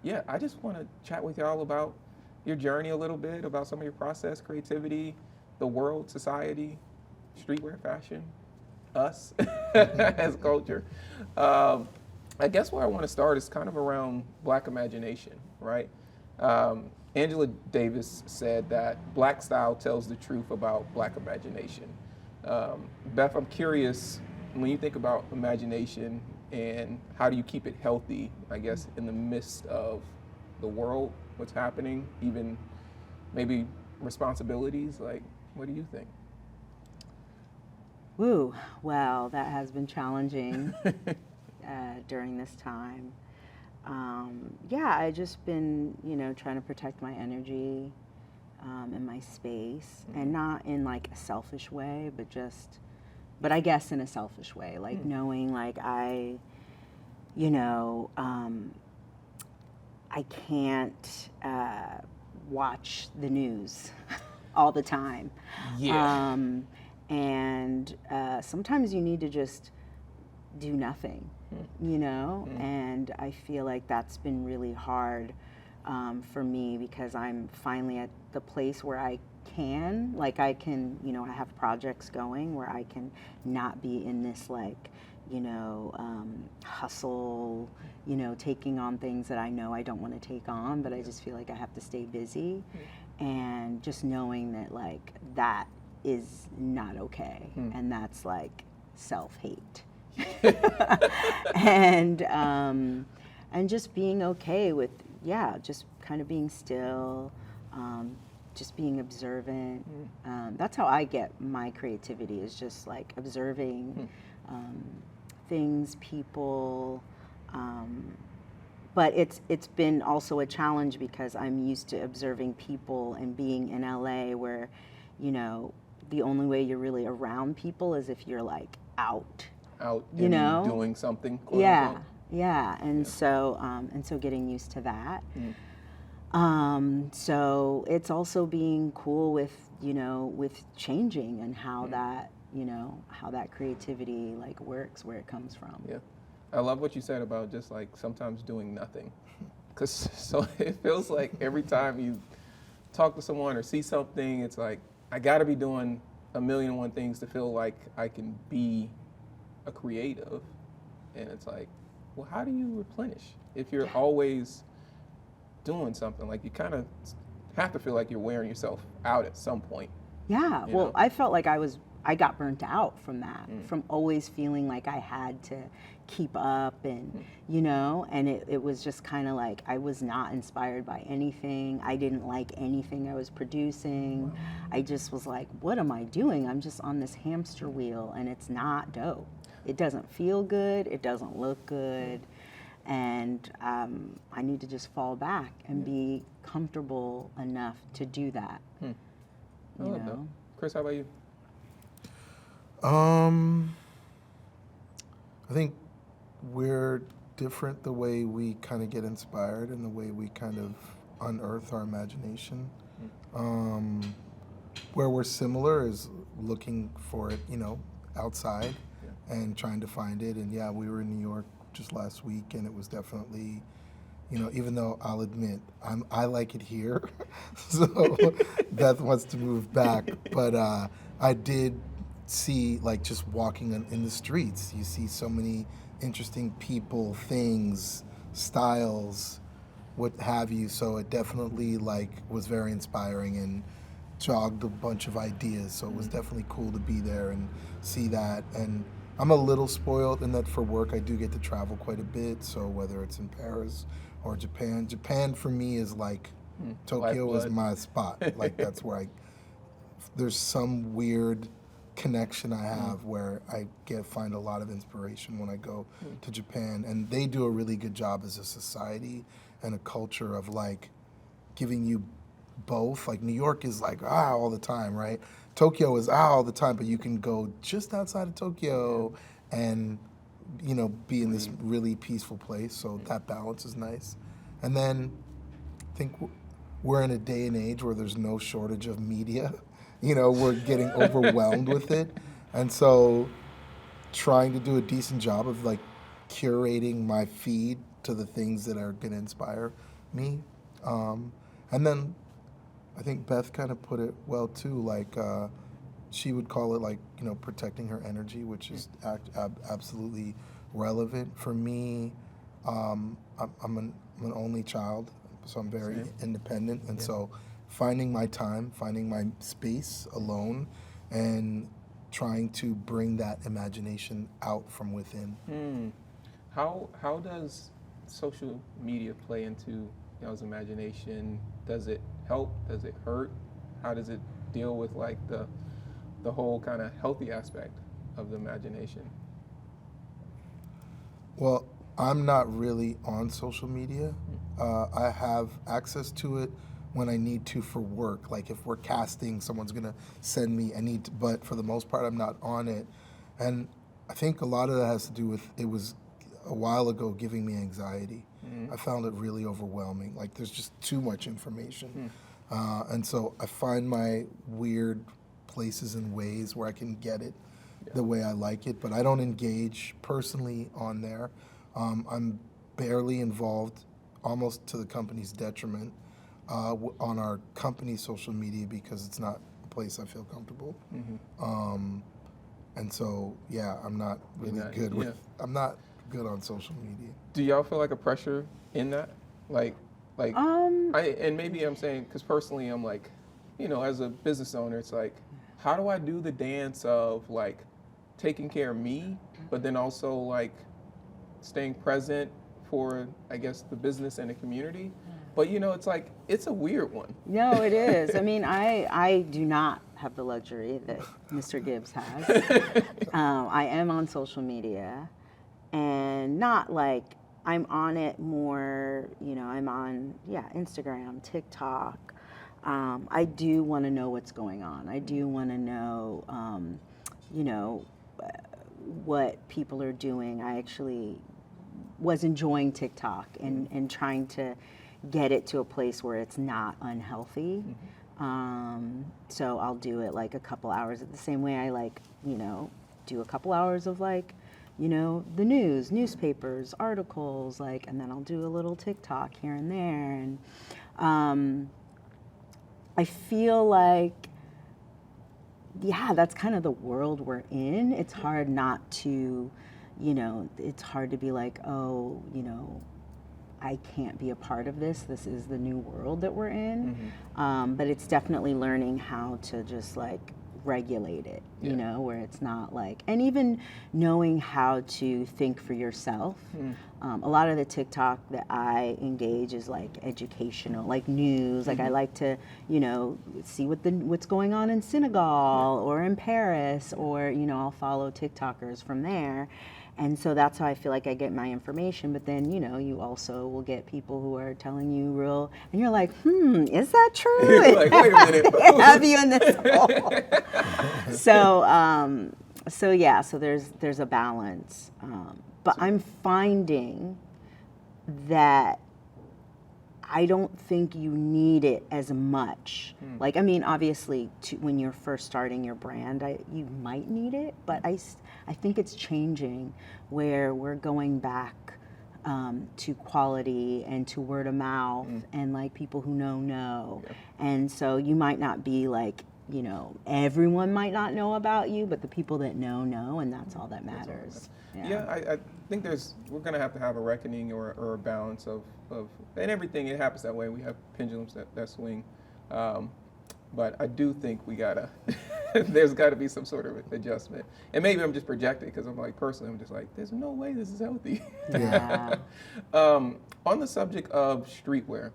yeah, I just want to chat with y'all about your journey a little bit, about some of your process, creativity, the world, society, streetwear fashion, us as culture. Um, I guess where I want to start is kind of around Black imagination, right? Angela Davis said that Black style tells the truth about Black imagination. Beth, I'm curious, when you think about imagination and how do you keep it healthy, I guess, in the midst of the world, what's happening, even maybe responsibilities, like, what do you think? Woo, well, that has been challenging during this time. Yeah, I just been, trying to protect my energy and my space, and not in like a selfish way, but I guess in a selfish way, like knowing like I can't watch the news all the time. Yeah. And sometimes you need to just do nothing, and I feel like that's been really hard for me, because I'm finally at the place where I can, I have projects going where I can not be in this hustle, taking on things that I know I don't want to take on, but I just feel like I have to stay busy, and just knowing that like that is not okay, and that's like self-hate. and just being okay with just kind of being still, just being observant. That's how I get my creativity, is just like observing things, people, but it's been also a challenge because I'm used to observing people and being in LA where the only way you're really around people is if you're like out doing something, quote unquote. So getting used to that. So it's also being cool with with changing, and how that how that creativity like works, where it comes from. Yeah, I love what you said about just like sometimes doing nothing, because so it feels like every time you talk to someone or see something, it's like I got to be doing a million and one things to feel like I can be a creative. And it's like, well, how do you replenish if you're always doing something? Like, you kind of have to feel like you're wearing yourself out at some point. Yeah, well, I felt like I got burnt out from that, from always feeling like I had to keep up, and and it was just kind of like I was not inspired by anything. I didn't like anything I was producing. I just was like, what am I doing? I'm just on this hamster wheel, and it's not dope. It doesn't feel good. It doesn't look good. And I need to just fall back and be comfortable enough to do that. I love that. Chris, how about you? I think we're different the way we kind of get inspired and the way we kind of unearth our imagination. Where we're similar is looking for it, outside and trying to find it. And yeah, we were in New York just last week, and it was definitely, even though I'll admit I like it here, so Beth wants to move back, but I did see, like, just walking in the streets, you see so many interesting people, things, styles, what have you. So it definitely was very inspiring and jogged a bunch of ideas. So it was definitely cool to be there and see that. And I'm a little spoiled in that for work I do get to travel quite a bit. So whether it's in Paris or Japan for me is like Tokyo is my spot. Like that's where there's some weird connection I have where I find a lot of inspiration when I go to Japan, and they do a really good job as a society and a culture of like giving you both. Like New York is like all the time, right? Tokyo is all the time, but you can go just outside of Tokyo and be in this really peaceful place. So that balance is nice. And then I think we're in a day and age where there's no shortage of media. We're getting overwhelmed with it. And so trying to do a decent job of like curating my feed to the things that are going to inspire me. And then I think Beth kind of put it well too, like she would call it like, protecting her energy, which is absolutely relevant. For me, I'm an only child, so I'm very independent. And so finding my time, finding my space alone, and trying to bring that imagination out from within. How does social media play into y'all's imagination? Does it help? Does it hurt? How does it deal with like the whole kind of healthy aspect of the imagination? Well, I'm not really on social media. I have access to it when I need to for work. Like if we're casting, someone's gonna send me, but for the most part, I'm not on it. And I think a lot of that has to do with, it was a while ago giving me anxiety. I found it really overwhelming. Like there's just too much information. And so I find my weird places and ways where I can get it the way I like it, but I don't engage personally on there. I'm barely involved, almost to the company's detriment, on our company's social media because it's not a place I feel comfortable. And so, I'm not really good with, I'm not good on social media. Do y'all feel like a pressure in that? And maybe I'm saying, because personally I'm like, as a business owner, it's like, how do I do the dance of like taking care of me, but then also like staying present for, I guess, the business and the community? But it's like, it's a weird one. No, it is. I mean, I do not have the luxury that Mr. Gibbs has. I am on social media, and not like, I'm on it more, I'm on, Instagram, TikTok. I do want to know what's going on. I do want to know, what people are doing. I actually was enjoying TikTok and trying to get it to a place where it's not unhealthy. So I'll do it like a couple hours the same way I like, do a couple hours of like, the news, newspapers, articles, and then I'll do a little TikTok here and there. And I feel like, that's kind of the world we're in. It's hard not to, it's hard to be like, oh, I can't be a part of this. This is the new world that we're in. But it's definitely learning how to just like regulate it, where it's not like, and even knowing how to think for yourself. A lot of the TikTok that I engage is like educational, like news. Like I like to, see what's going on in Senegal or in Paris, or I'll follow TikTokers from there. And so that's how I feel like I get my information. But then, you also will get people who are telling you and you're like, is that true? You're like, wait a minute. Have you in this hole? So there's a balance. But I'm finding that I don't think you need it as much. Like, I mean, obviously, when you're first starting your brand, you might need it, but I think it's changing where we're going back to quality and to word of mouth and like people who know. And so you might not be like, everyone might not know about you, but the people that know, and that's all that matters. I think we're going to have a reckoning or a balance of and everything. It happens that way. We have pendulums that swing. But I do think there's got to be some sort of adjustment. And maybe I'm just projecting because I'm like, personally, I'm just like, there's no way this is healthy. On the subject of streetwear.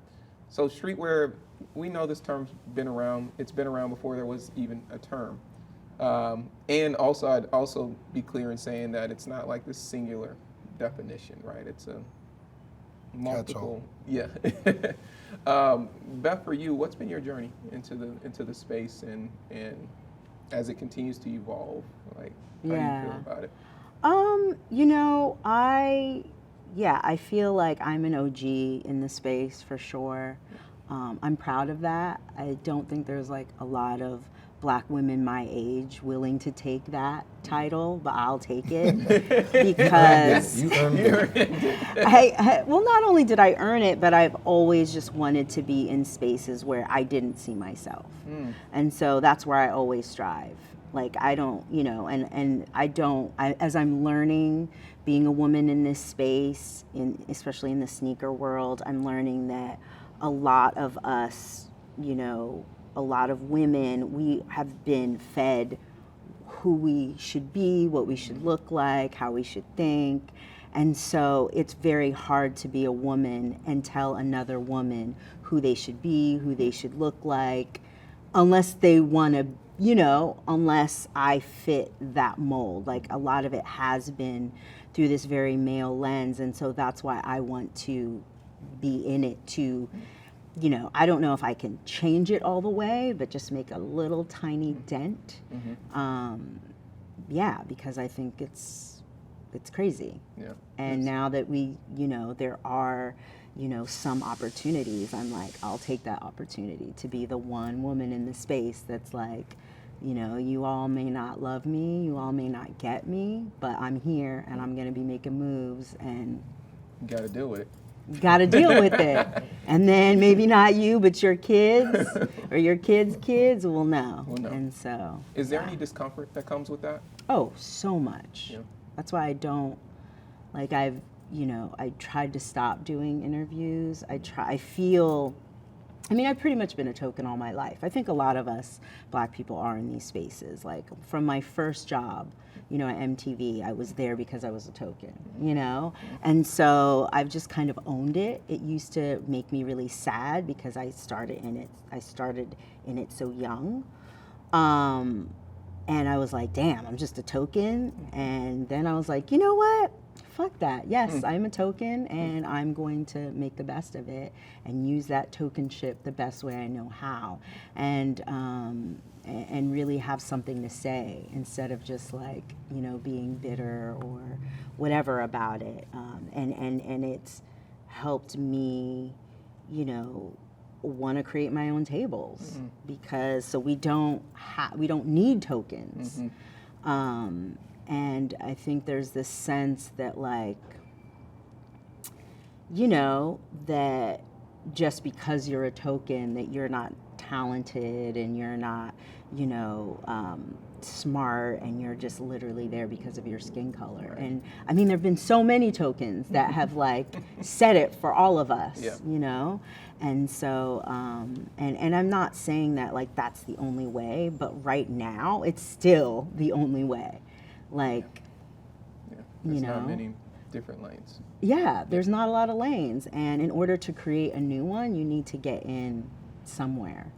So streetwear, we know this term's been around. It's been around before there was even a term. And also, I'd also be clear in saying that it's not like this singular definition, right? It's a multiple. Beth, for you, what's been your journey into the space and as it continues to evolve? Like, how do you feel about it? I feel like I'm an OG in the space for sure. I'm proud of that. I don't think there's like a lot of Black women my age willing to take that title, but I'll take it because You earned it. well, not only did I earn it, but I've always just wanted to be in spaces where I didn't see myself. And so that's where I always strive. Like, I don't, and as I'm learning being a woman in this space, especially in the sneaker world, I'm learning that a lot of us, a lot of women, we have been fed who we should be, what we should look like, how we should think. And so it's very hard to be a woman and tell another woman who they should be, who they should look like, unless they want to, unless I fit that mold. Like, a lot of it has been through this very male lens. And so that's why I want to be in it to, I don't know if I can change it all the way, but just make a little tiny dent. Because I think it's crazy. Yeah. And now that we, there are, some opportunities, I'm like, I'll take that opportunity to be the one woman in the space that's like, you all may not love me, you all may not get me, but I'm here and I'm going to be making moves, and you got to deal with it. Got to deal with it. And then maybe not you, but your kids or your kids' kids will know. And so. Is there any discomfort that comes with that? Oh, so much. Yeah. That's why I don't, I tried to stop doing interviews. I've pretty much been a token all my life. I think a lot of us Black people are in these spaces. Like, from my first job, at MTV, I was there because I was a token, And so I've just kind of owned it. It used to make me really sad because I started in it so young. And I was like, damn, I'm just a token. And then I was like, you know what? Fuck that. Yes, I'm a token, and I'm going to make the best of it and use that tokenship the best way I know how, and really have something to say instead of just being bitter or whatever about it. And it's helped me, want to create my own tables because so we don't need tokens. And I think there's this sense that that just because you're a token that you're not talented and you're not, smart, and you're just literally there because of your skin color. And there've been so many tokens that have said it for all of us, And so, and I'm not saying that that's the only way, but right now it's still the only way. There's not many different lanes. Yeah, there's not a lot of lanes, and in order to create a new one, you need to get in somewhere,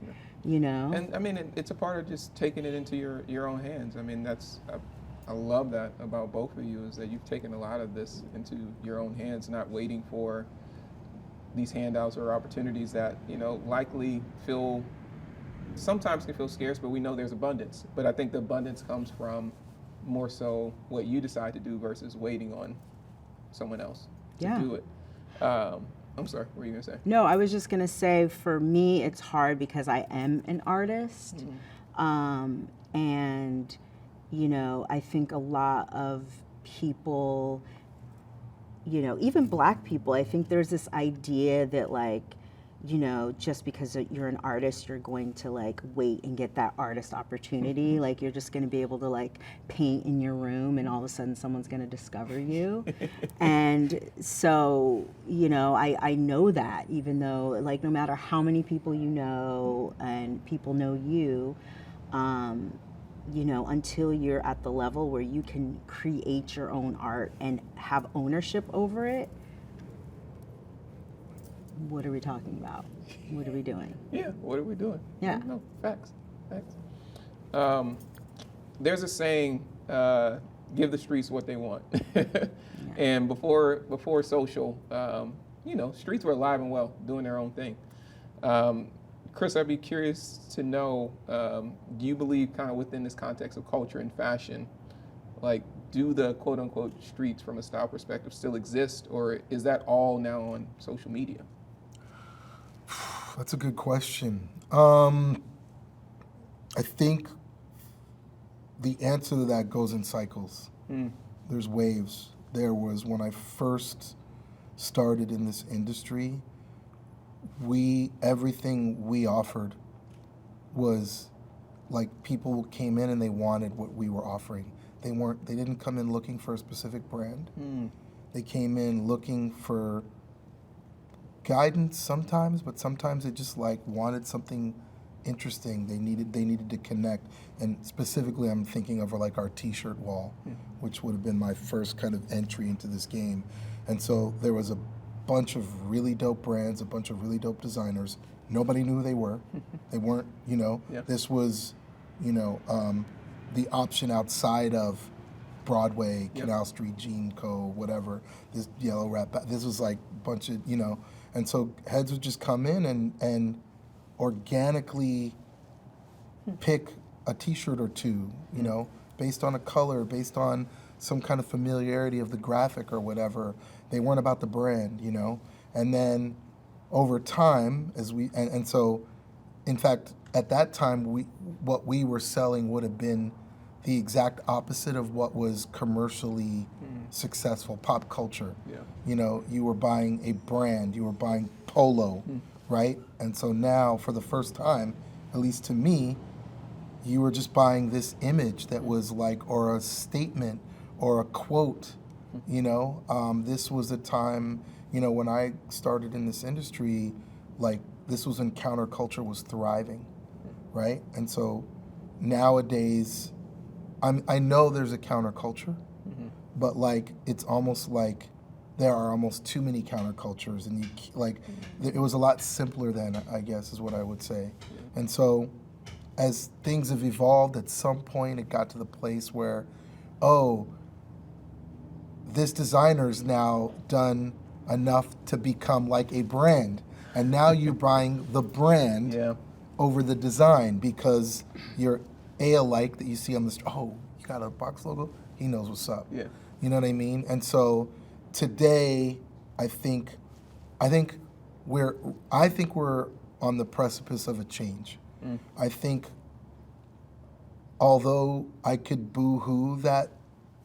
And it's a part of just taking it into your own hands. I love that about both of you, is that you've taken a lot of this into your own hands, not waiting for these handouts or opportunities that likely sometimes can feel scarce, but we know there's abundance. But I think the abundance comes from more so what you decide to do versus waiting on someone else to do it. I'm sorry, what were you going to say? No, I was just going to say, for me, it's hard because I am an artist. And, I think a lot of people, even Black people, I think there's this idea that just because you're an artist, you're going to wait and get that artist opportunity. You're just going to be able to paint in your room and all of a sudden someone's going to discover you. And so, I know that, even though no matter how many people and people know you, until you're at the level where you can create your own art and have ownership over it, what are we talking about? What are we doing? Yeah, what are we doing? Yeah. No, facts. There's a saying, give the streets what they want. And before social, streets were alive and well, doing their own thing. Chris, I'd be curious to know, do you believe kind of within this context of culture and fashion, do the quote unquote streets from a style perspective still exist, or is that all now on social media? That's a good question. I think the answer to that goes in cycles. There's waves. There was when I first started in this industry, everything we offered was like people came in and they wanted what we were offering. They didn't come in looking for a specific brand. They came in looking for guidance sometimes, but sometimes they just like wanted something interesting. They needed to connect. And specifically I'm thinking of like our t-shirt wall, which would have been my first kind of entry into this game. And so there was a bunch of really dope brands, a bunch of really dope designers. Nobody knew who they were. They weren't, this was, the option outside of Broadway, Canal Street, Jean Co., whatever, this yellow wrap. This was like a bunch of, and so heads would just come in and organically pick a t-shirt or two, based on a color, based on some kind of familiarity of the graphic or whatever. They weren't about the brand, And then over time, and so, in fact, at that time, what we were selling would have been the exact opposite of what was commercially successful, pop culture. You were buying a brand, you were buying Polo, right? And so now, for the first time, at least to me, you were just buying this image that was like, or a statement, or a quote, This was a time, when I started in this industry, like, this was when counterculture was thriving, right? And so nowadays, I know there's a counterculture, but like it's almost like there are almost too many countercultures, and it was a lot simpler then, I guess, is what I would say. And so as things have evolved, at some point it got to the place where, this designer's now done enough to become like a brand, and now you're buying the brand over the design because you're alike that you see on the street. Oh, you got a box logo? He knows what's up. You know what I mean? And so today, I think we're on the precipice of a change. I think although I could boo-hoo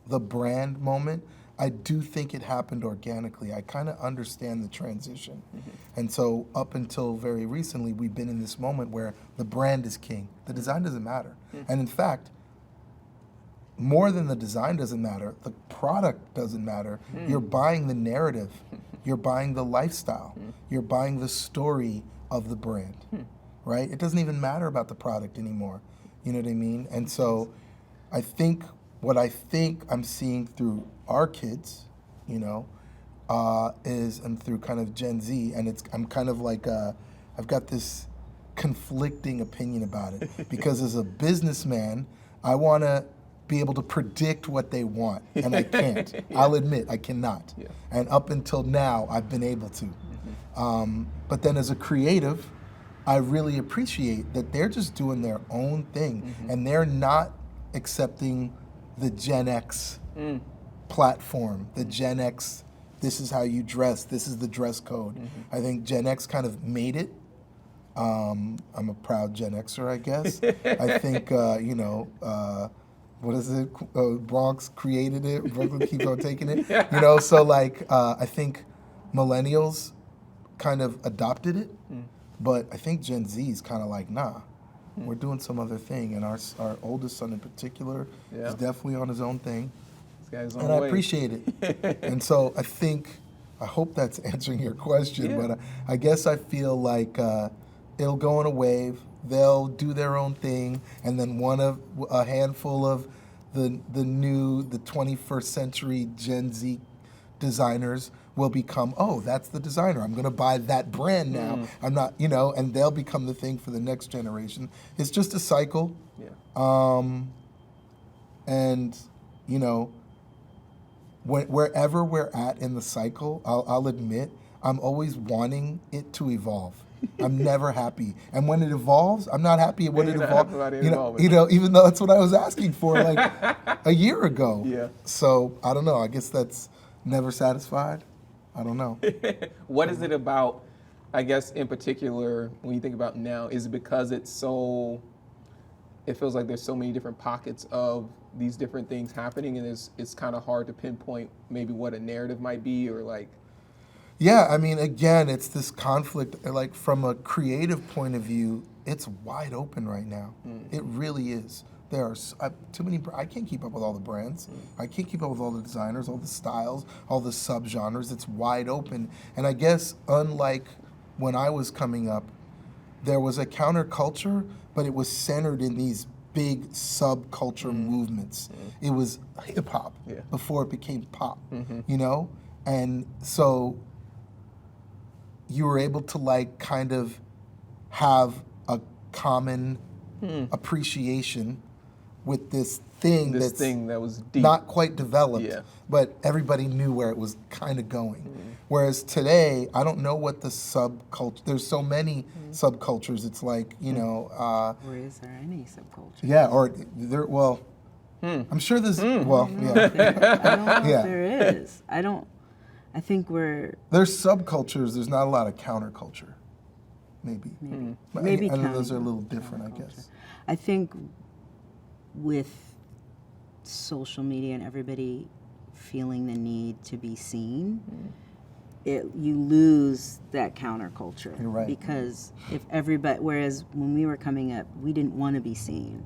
the brand moment, I do think it happened organically. I kind of understand the transition. And so up until very recently, we've been in this moment where the brand is king. The design doesn't matter. And in fact, more than the design doesn't matter, the product doesn't matter. You're buying the narrative. You're buying the lifestyle. You're buying the story of the brand, right? It doesn't even matter about the product anymore. You know what I mean? And so I think what I'm seeing through our kids, and through kind of Gen Z, and I'm kind of like, I've got this conflicting opinion about it, because as a businessman, I want to be able to predict what they want, and I can't. I'll admit, I cannot. And up until now, I've been able to. But then as a creative, I really appreciate that they're just doing their own thing, and they're not accepting the Gen X platform, the Gen X, this is how you dress, this is the dress code. I think Gen X kind of made it. I'm a proud Gen Xer, I guess. I think, what is it? Bronx created it, Brooklyn keeps on taking it. So like, I think millennials kind of adopted it, but I think Gen Z is kind of like, nah, we're doing some other thing. And our oldest son in particular is definitely on his own thing. And I appreciate it. And so I hope that's answering your question, but I guess I feel like it'll go in a wave. They'll do their own thing, and then a handful of the 21st century Gen Z designers will become, that's the designer. I'm going to buy that brand now. I'm not, and they'll become the thing for the next generation. It's just a cycle. And, wherever we're at in the cycle, I'll admit, I'm always wanting it to evolve. I'm never happy. And when it evolves, I'm not happy when it evolves. Even though that's what I was asking for like a year ago. So I don't know. I guess that's never satisfied. I don't know. What is it about, I guess in particular, when you think about now, is it because it's so it feels like there's so many different pockets of these different things happening, and it's kind of hard to pinpoint maybe what a narrative might be, or like. Yeah, I mean, again, it's this conflict. Like from a creative point of view, it's wide open right now. It really is. There are too many. I can't keep up with all the brands. I can't keep up with all the designers, all the styles, all the subgenres. It's wide open. And I guess unlike when I was coming up, there was a counterculture, but it was centered in these big subculture movements. It was hip hop before it became pop, you know? And so you were able to like kind of have a common appreciation with this thing that was deep. Not quite developed, but everybody knew where it was kind of going. Whereas today, I don't know what the subculture, there's so many subcultures, it's like, you know. Or is there any subculture? Yeah, or there, well, I'm sure there's, well, yeah. I don't know if there is. I think there's subcultures, there's not a lot of counterculture, maybe. But Maybe I know those are a little different, I guess. I think with social media and everybody feeling the need to be seen, you lose that counterculture. You're right. Because if everybody, whereas when we were coming up, we didn't want to be seen.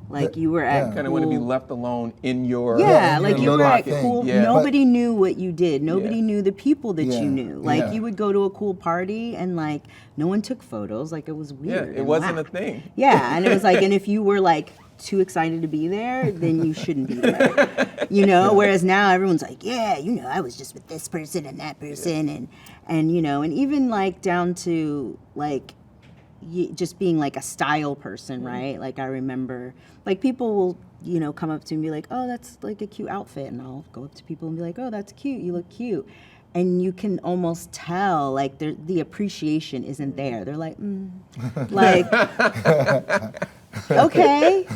Like you were at kind of want to be left alone in your like you were at thing. cool. Yeah. Nobody knew what you did. Nobody knew the people that you knew. Like Yeah. you would go to a cool party and like no one took photos. Like it was weird. it wasn't a thing. Yeah, and it was like, and if you were like too excited to be there, then you shouldn't be there. You know. Whereas now everyone's like, yeah, you know, I was just with this person and that person, and you know, and even like down to like. Just being like a style person, right? Like I remember, like people will, you know, come up to me and be like, oh, that's like a cute outfit. And I'll go up to people and be like, oh, that's cute. You look cute. And you can almost tell like the appreciation isn't there. They're like, like, okay.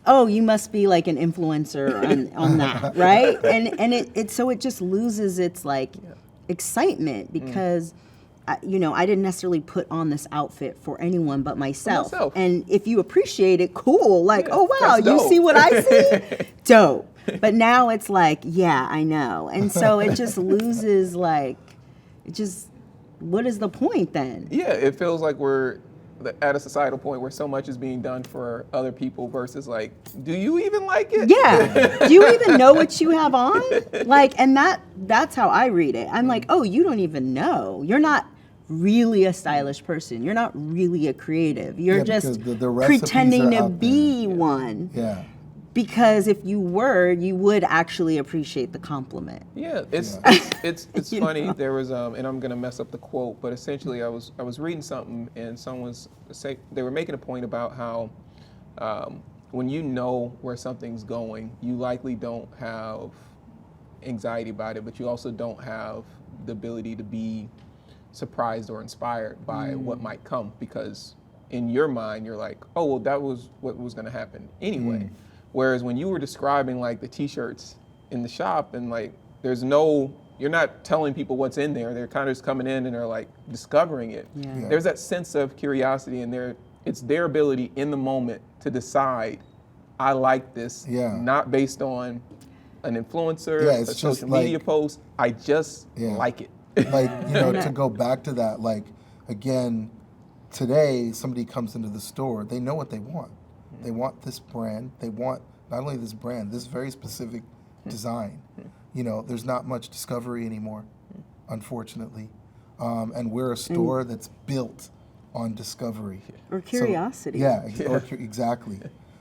Oh, you must be like an influencer on that, right? And it so it just loses its like excitement because you know, I didn't necessarily put on this outfit for anyone but myself. And if you appreciate it, cool. Like, oh, wow, you see what I see? Dope. But now it's like, yeah, I know. And so it just loses, like, what is the point then? Yeah, it feels like we're at a societal point where so much is being done for other people versus like, do you even like it? Yeah. Do you even know what you have on? Like, and that's how I read it. I'm like, oh, you don't even know. You're not really a stylish person. You're not really a creative. You're just the recipes pretending are to out be there. one. Yeah. Because if you were, you would actually appreciate the compliment. Yeah, it's funny. There was and I'm gonna mess up the quote, but essentially I was reading something and they were making a point about how when you know where something's going, you likely don't have anxiety about it, but you also don't have the ability to be surprised or inspired by what might come, because in your mind you're like, oh well, that was what was going to happen anyway. Whereas when you were describing like the t-shirts in the shop, and like you're not telling people what's in there, they're kind of just coming in and they're like discovering it. There's that sense of curiosity, and it's their ability in the moment to decide, I like this, not based on an influencer, a social media post, I just like it. Like, you know, to go back to that, like, again, today somebody comes into the store, they know what they want. They want this brand. They want not only this brand, this very specific design. You know, there's not much discovery anymore, unfortunately. And we're a store that's built on discovery. Or curiosity. So, exactly.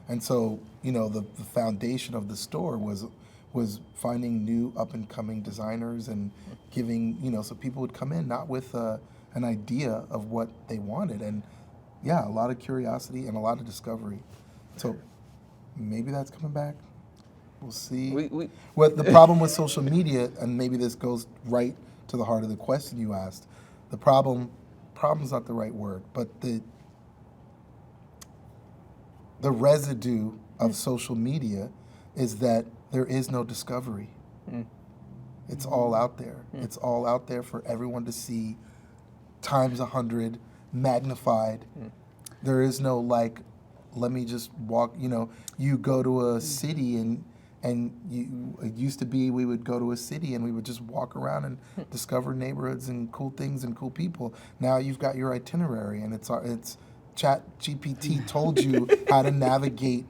And so, you know, the foundation of the store was finding new up-and-coming designers and giving, you know, so people would come in not with an idea of what they wanted. And a lot of curiosity and a lot of discovery. So maybe that's coming back. We'll see. What the problem with social media, and maybe this goes right to the heart of the question you asked, the problem's not the right word, but the residue of social media is that there is no discovery. It's all out there. It's all out there for everyone to see, times 100, magnified. There is no like let me just walk. You know, you go to a city and it used to be we would go to a city and we would just walk around and discover neighborhoods and cool things and cool people. Now you've got your itinerary, and it's Chat GPT told you how to navigate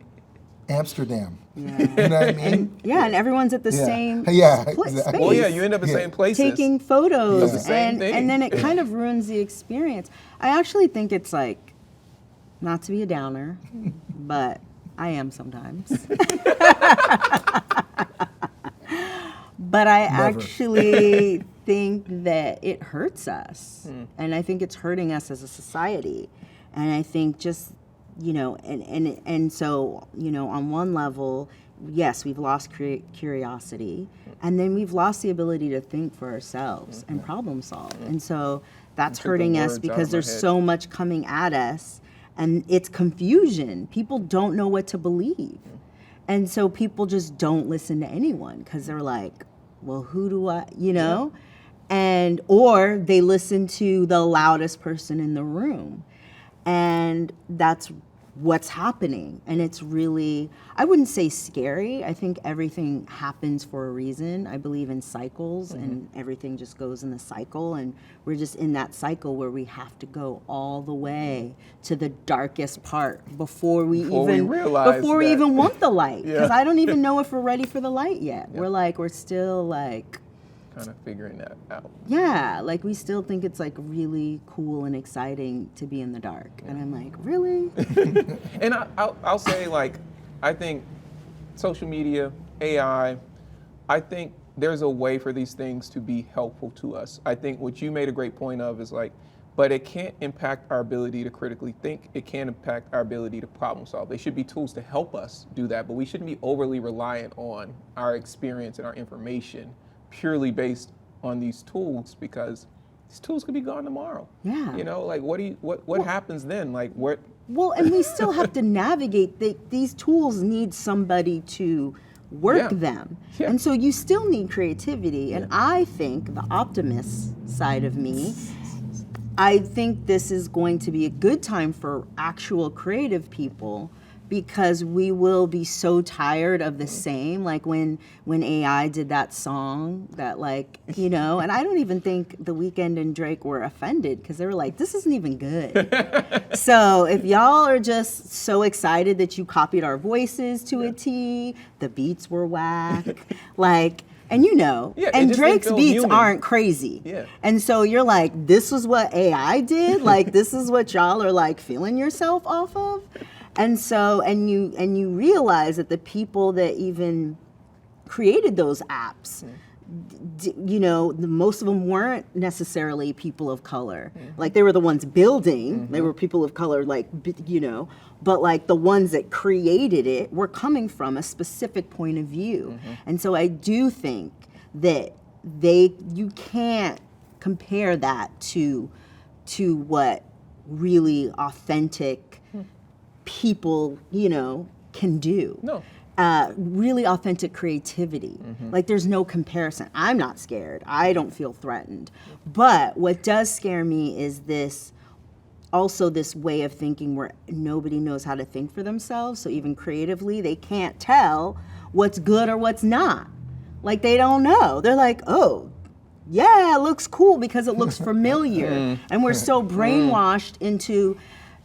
Amsterdam. Yeah. You know what I mean? Yeah, and everyone's at the same exactly. space. Well, yeah, you end up in the same places. Taking photos, It's the same thing. and then it kind of ruins the experience. I actually think it's like, not to be a downer, but I am sometimes. But I actually think that it hurts us. And I think it's hurting us as a society. And I think just, you know, and so, you know, on one level, yes, we've lost curiosity, and then we've lost the ability to think for ourselves and problem solve. And so that's hurting us because there's so much coming at us, and it's confusion. People don't know what to believe. And so people just don't listen to anyone because they're like, well, who do I, you know? And, or they listen to the loudest person in the room. And that's what's happening. And it's really, I wouldn't say scary. I think everything happens for a reason. I believe in cycles, and everything just goes in the cycle. And we're just in that cycle where we have to go all the way to the darkest part before we even want the light. Because I don't even know if we're ready for the light yet. We're still like, kind of figuring that out. Yeah, like we still think it's like really cool and exciting to be in the dark. And I'm like, really? And I'll say, like, I think social media, AI, I think there's a way for these things to be helpful to us. I think what you made a great point of is like, but it can't impact our ability to critically think. It can't impact our ability to problem solve. They should be tools to help us do that, but we shouldn't be overly reliant on our experience and our information purely based on these tools, because these tools could be gone tomorrow. Yeah. You know, like what happens then? Like what? Well, and we still have to navigate. These tools need somebody to work them. Yeah. And so you still need creativity. And I think the optimist side of me, I think this is going to be a good time for actual creative people, because we will be so tired of the same. Like when AI did that song that, like, you know, and I don't even think The Weeknd and Drake were offended, because they were like, this isn't even good. So if y'all are just so excited that you copied our voices to a T, the beats were whack, like, and you know, and Drake's beats aren't crazy. Yeah. And so you're like, this is what AI did? Like, this is what y'all are like feeling yourself off of? And so, and you realize that the people that even created those apps, you know, most of them weren't necessarily people of color. Like, they were the ones building, they were people of color, like, you know, but like the ones that created it were coming from a specific point of view. And so I do think that you can't compare that to what really authentic people, you know, can do. No. Really authentic creativity. Like, there's no comparison. I'm not scared. I don't feel threatened. But what does scare me is this way of thinking where nobody knows how to think for themselves. So even creatively, they can't tell what's good or what's not. Like, they don't know. They're like, oh, yeah, it looks cool because it looks familiar. And we're so brainwashed into,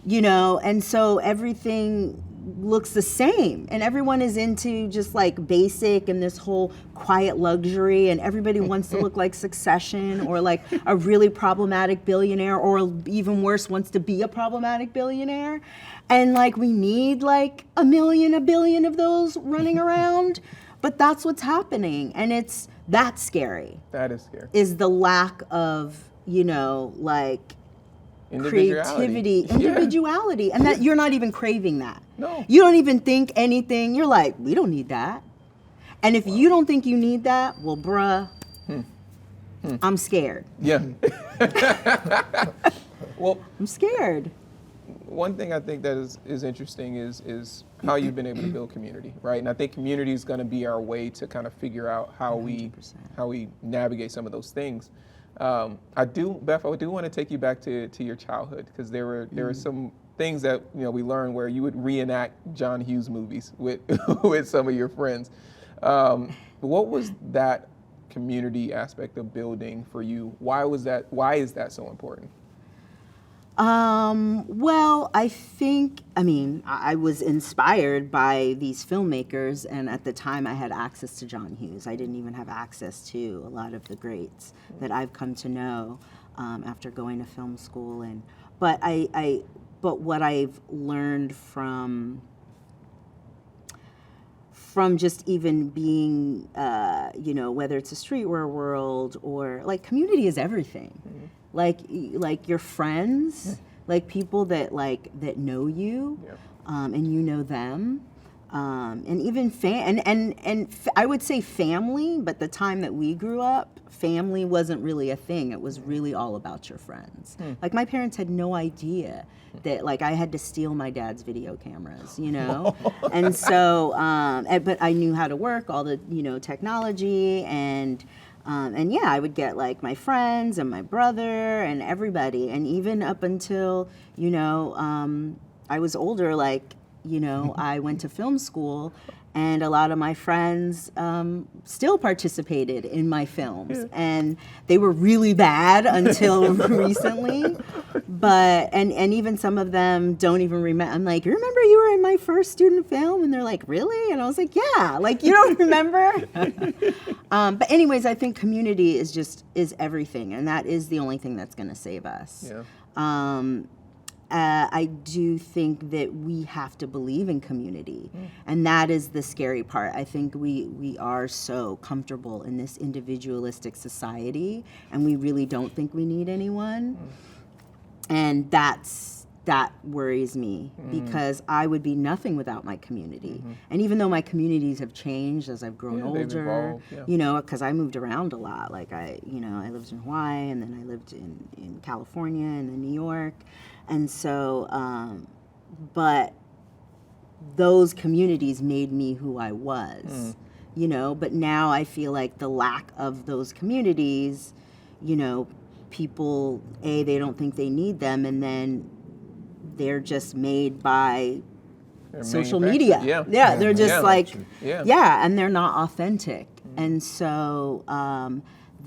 you know, and so everything looks the same, and everyone is into just like basic and this whole quiet luxury, and everybody wants to look like Succession or like a really problematic billionaire, or even worse, wants to be a problematic billionaire. And like, we need like a billion of those running around, but that's what's happening. And that's scary. That is scary. Is the lack of, you know, like, individuality. Individuality, and that you're not even craving that. No. You don't even think anything. You're like, we don't need that. And if you don't think you need that, well, bruh, I'm scared. Yeah. Well, I'm scared. One thing I think that is interesting is how you've been able to build community, right? And I think community is going to be our way to kind of figure out how we navigate some of those things. Beth, I do want to take you back to your childhood, because there were some things that we learned where you would reenact John Hughes movies with with some of your friends. What was that community aspect of building for you? Why is that so important? Well, I was inspired by these filmmakers, and at the time I had access to John Hughes. I didn't even have access to a lot of the greats that I've come to know after going to film school. But what I've learned from just even being, whether it's a streetwear world or like community is everything. Mm-hmm. Like your friends, like people that know you, and you know them, and even I would say family. But the time that we grew up, family wasn't really a thing. It was really all about your friends. Like my parents had no idea that I had to steal my dad's video cameras, and so but I knew how to work all the technology and I would get my friends and my brother and everybody, and even up until I was older, I went to film school. And a lot of my friends still participated in my films, and they were really bad until recently. But and even some of them don't even remember. I'm like, remember you were in my first student film? And they're like, really? And I was like, yeah. You don't remember? But anyways, I think community is everything, and that is the only thing that's going to save us. Yeah. I do think that we have to believe in community, and that is the scary part. I think we are so comfortable in this individualistic society, and we really don't think we need anyone, and that worries me, because I would be nothing without my community. And even though my communities have changed as I've grown older, because I moved around a lot. I lived in Hawaii, and then I lived in California, and then New York. And so, but those communities made me who I was, but now I feel like the lack of those communities, people, they don't think they need them, and then they're just made by social media. Yeah, they're just and they're not authentic. And so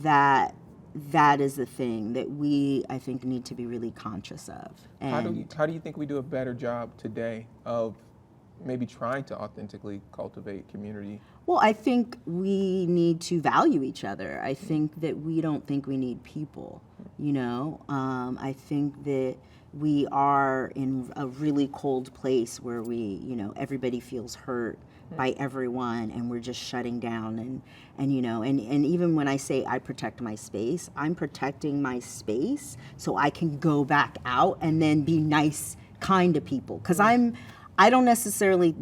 that is the thing that I think need to be really conscious of. And how do you think we do a better job today of maybe trying to authentically cultivate community? Well, I think we need to value each other. I think that we don't think we need people, I think that we are in a really cold place where everybody feels hurt by everyone, and we're just shutting down, and even when I say I protect my space, I'm protecting my space so I can go back out and then be nice, kind to people, because I don't necessarily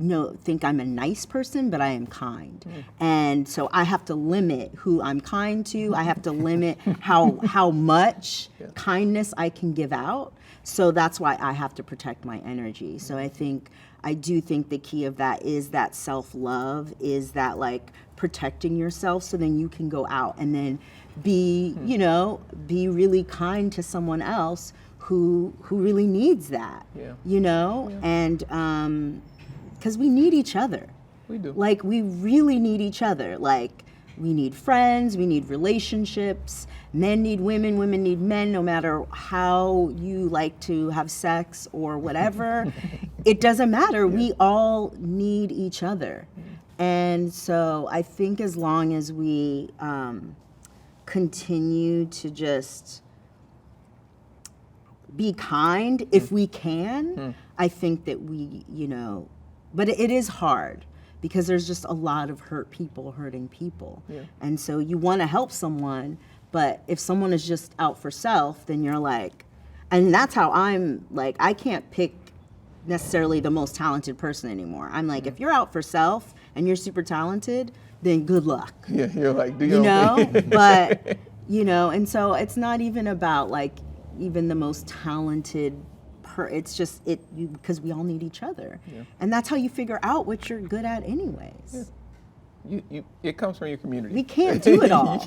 think I'm a nice person, but I am kind. And so I have to limit who I'm kind to. I have to limit how much kindness I can give out. So that's why I have to protect my energy. So I do think the key of that is that self-love, is that protecting yourself, so then you can go out and then be really kind to someone else who really needs that, and because we need each other. We do. We really need each other. We need friends, we need relationships, men need women, women need men, no matter how you like to have sex or whatever. It doesn't matter. We all need each other. And so I think as long as we continue to just be kind, if we can, I think that we, but it is hard, because there's just a lot of hurt people hurting people. And so you want to help someone, but if someone is just out for self, then you're and that's how I'm I can't pick necessarily the most talented person anymore. I'm if you're out for self and you're super talented, then good luck. Yeah, you're do your own thing. But, and so it's not even about even the most talented it's just because we all need each other, and that's how you figure out what you're good at anyways. it comes from your community. We can't do it all.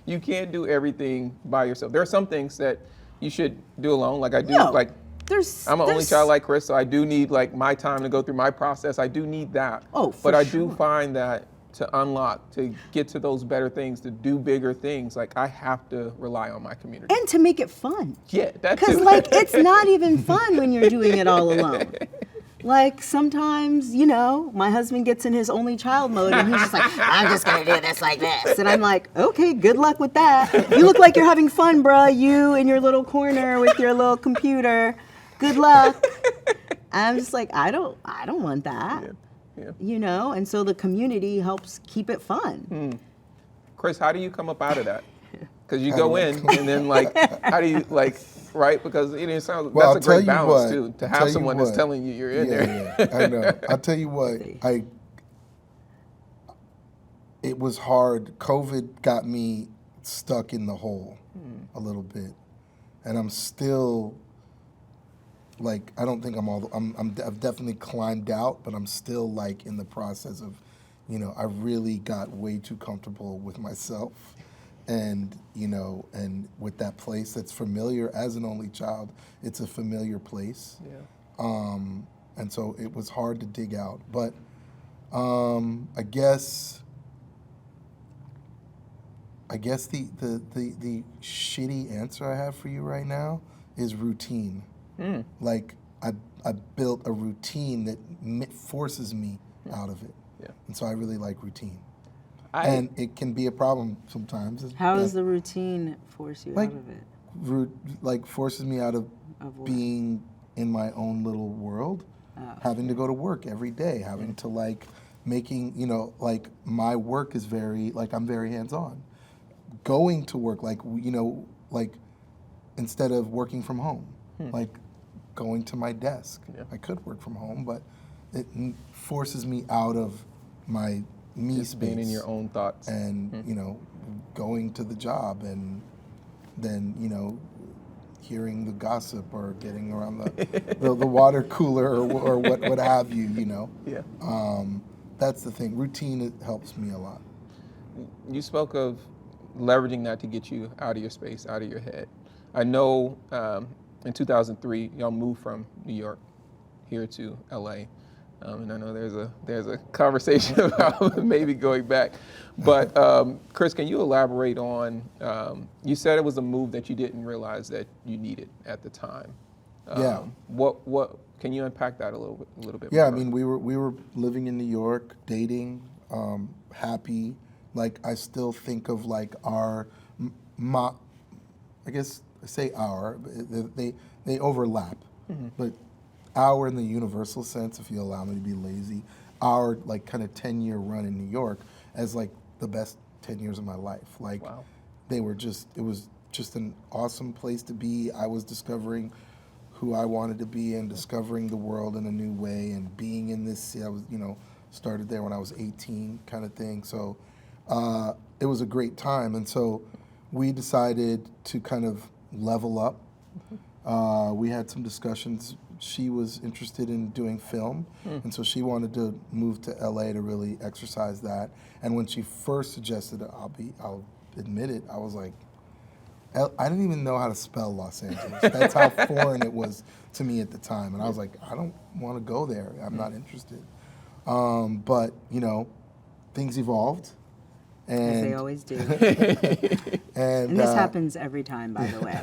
You can't do everything by yourself. There are some things that you should do alone. Like I do, No, like I'm an only child like Chris, so I do need like my time to go through my process. I do need that. Oh, for But I sure. do find that to unlock, to get to those better things, to do bigger things, like I have to rely on my community. And to make it fun. Yeah, that's Because like it's not even fun when you're doing it all alone. Like sometimes, you know, my husband gets in his only child mode and he's just like, I'm just gonna do this like this. And I'm like, okay, good luck with that. You look like you're having fun, bruh. You in your little corner with your little computer. Good luck. I'm just like, I don't want that. Yeah. You know, and so the community helps keep it fun. Chris, how do you come up out of that? Because you go in and then like, how do you like, right? Because it sounds Well, that's a great I'll tell you balance what, too, to I'll have tell you someone that's what. telling you you're in there. Yeah, I know. I'll tell you what, it was hard. COVID got me stuck in the hole a little bit. And I'm still, like, I don't think I've definitely climbed out, but I'm still like in the process of, you know, I really got way too comfortable with myself. And, you know, and with that place that's familiar as an only child, it's a familiar place. Yeah. And so it was hard to dig out. But I guess the shitty answer I have for you right now is routine. Like I built a routine that forces me out of it. Yeah. And so I really like routine. And it can be a problem sometimes. How does the routine force you like, out of it? Like forces me out of what? being in my own little world, having to go to work every day, having to like making, you know, like my work is very, like I'm very hands-on. Going to work, like, you know, like instead of working from home, like going to my desk. Yeah. I could work from home, but it forces me out of my me Just space. being in your own thoughts. And, you know, going to the job and then, you know, hearing the gossip or getting around the water cooler or what have you, you know. Yeah. That's the thing. Routine, it helps me a lot. You spoke of leveraging that to get you out of your space, out of your head. I know in 2003, y'all moved from New York here to LA. And I know there's a conversation about maybe going back. But Chris, can you elaborate on, you said it was a move that you didn't realize that you needed at the time. Yeah. What can you unpack that a little bit Yeah, more? I mean, we were living in New York, dating, happy. Like, I still think of like I guess I say our, they overlap. But our in the universal sense, if you allow me to be lazy, our like kind of 10-year run in New York as like the best 10 years of my life. Like, Wow. it was just an awesome place to be. I was discovering who I wanted to be and discovering the world in a new way and being in this city. I was, you know, started there when I was 18 kind of thing. So it was a great time. And so we decided to kind of level up. We had some discussions. She was interested in doing film, and so she wanted to move to LA to really exercise that. And when she first suggested it, I'll admit it, I was like, I didn't even know how to spell Los Angeles. That's how foreign it was to me at the time. And I was like, I don't want to go there. I'm not interested. But, you know, things evolved. As And they always do. and And this happens every time, by the way.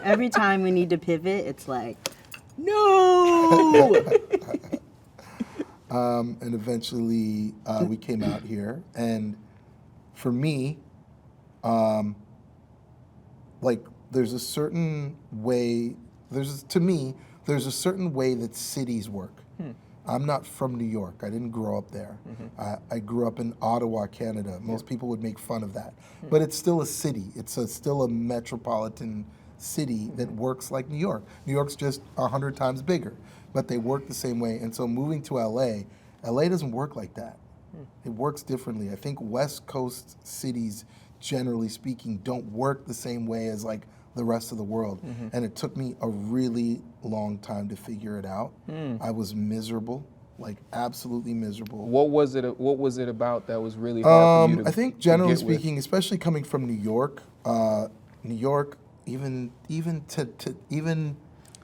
Every time we need to pivot, it's like, no! and eventually we came out here. And for me, like there's a certain way, to me, there's a certain way that cities work. I'm not from New York. I didn't grow up there. I grew up in Ottawa, Canada. Most people would make fun of that. But it's still a city. It's still a metropolitan city that works like New York. New York's just 100 times bigger, but they work the same way. And so moving to LA doesn't work like that. It works differently. I think West Coast cities, generally speaking, don't work the same way as like the rest of the world. And it took me a really long time to figure it out. I was miserable like absolutely miserable. What was it about that was really hard for you to I think generally get with? speaking, especially coming from New York, even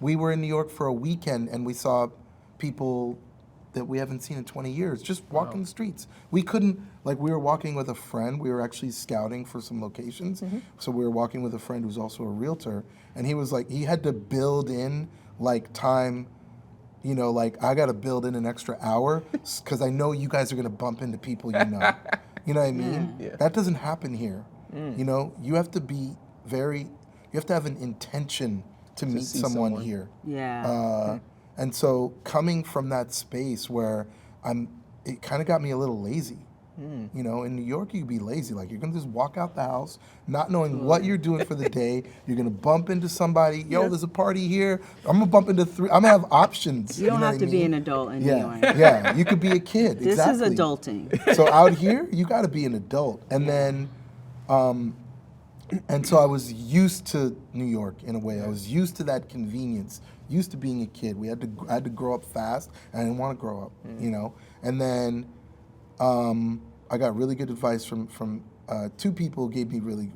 we were in New York for a weekend and we saw people that we haven't seen in 20 years just walking the streets. We couldn't, like, we were walking with a friend. We were actually scouting for some locations. So we were walking with a friend who's also a realtor, and he was like, he had to build in like time, you know, like I got to build in an extra hour because I know you guys are going to bump into people you know. You know what I mean? Yeah. That doesn't happen here. You know, you have to be you have to have an intention to meet see someone someone. here. Yeah. And so coming from that space where it kind of got me a little lazy. You know, in New York, you could be lazy. Like, you're going to just walk out the house, not knowing what you're doing for the day. You're going to bump into somebody. Yo, there's a party here. I'm going to bump into three. I'm going to have options. You don't know have what to I be mean? an adult in New York. Yeah, you could be a kid. This exactly. is adulting. So out here, you got to be an adult. And then, and so I was used to New York in a way. I was used to that convenience, used to being a kid. I had to grow up fast, and I didn't want to grow up, you know. And then I got really good advice from two people who gave me really.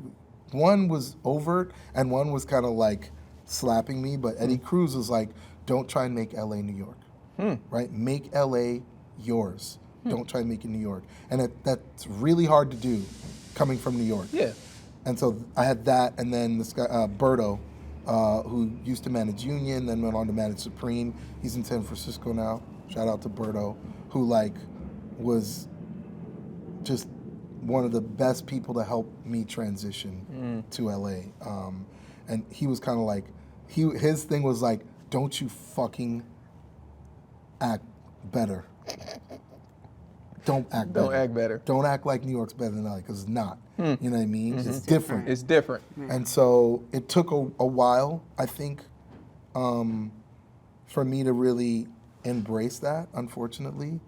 One was overt, and one was kind of like slapping me. But Eddie Cruz was like, "Don't try and make LA New York, right? Make LA yours. Don't try and make it New York." And that's really hard to do, coming from New York. Yeah. And so I had that, and then this guy, Berto, who used to manage Union, then went on to manage Supreme. He's in San Francisco now. Shout out to Berto, who like was just one of the best people to help me transition to LA. And he was kind of like, his thing was like, don't you fucking act better. Don't act better. Don't act better. Don't act like New York's better than LA, because it's not. You know what I mean? It's different. It's different. And so it took a while, I think, for me to really embrace that, unfortunately.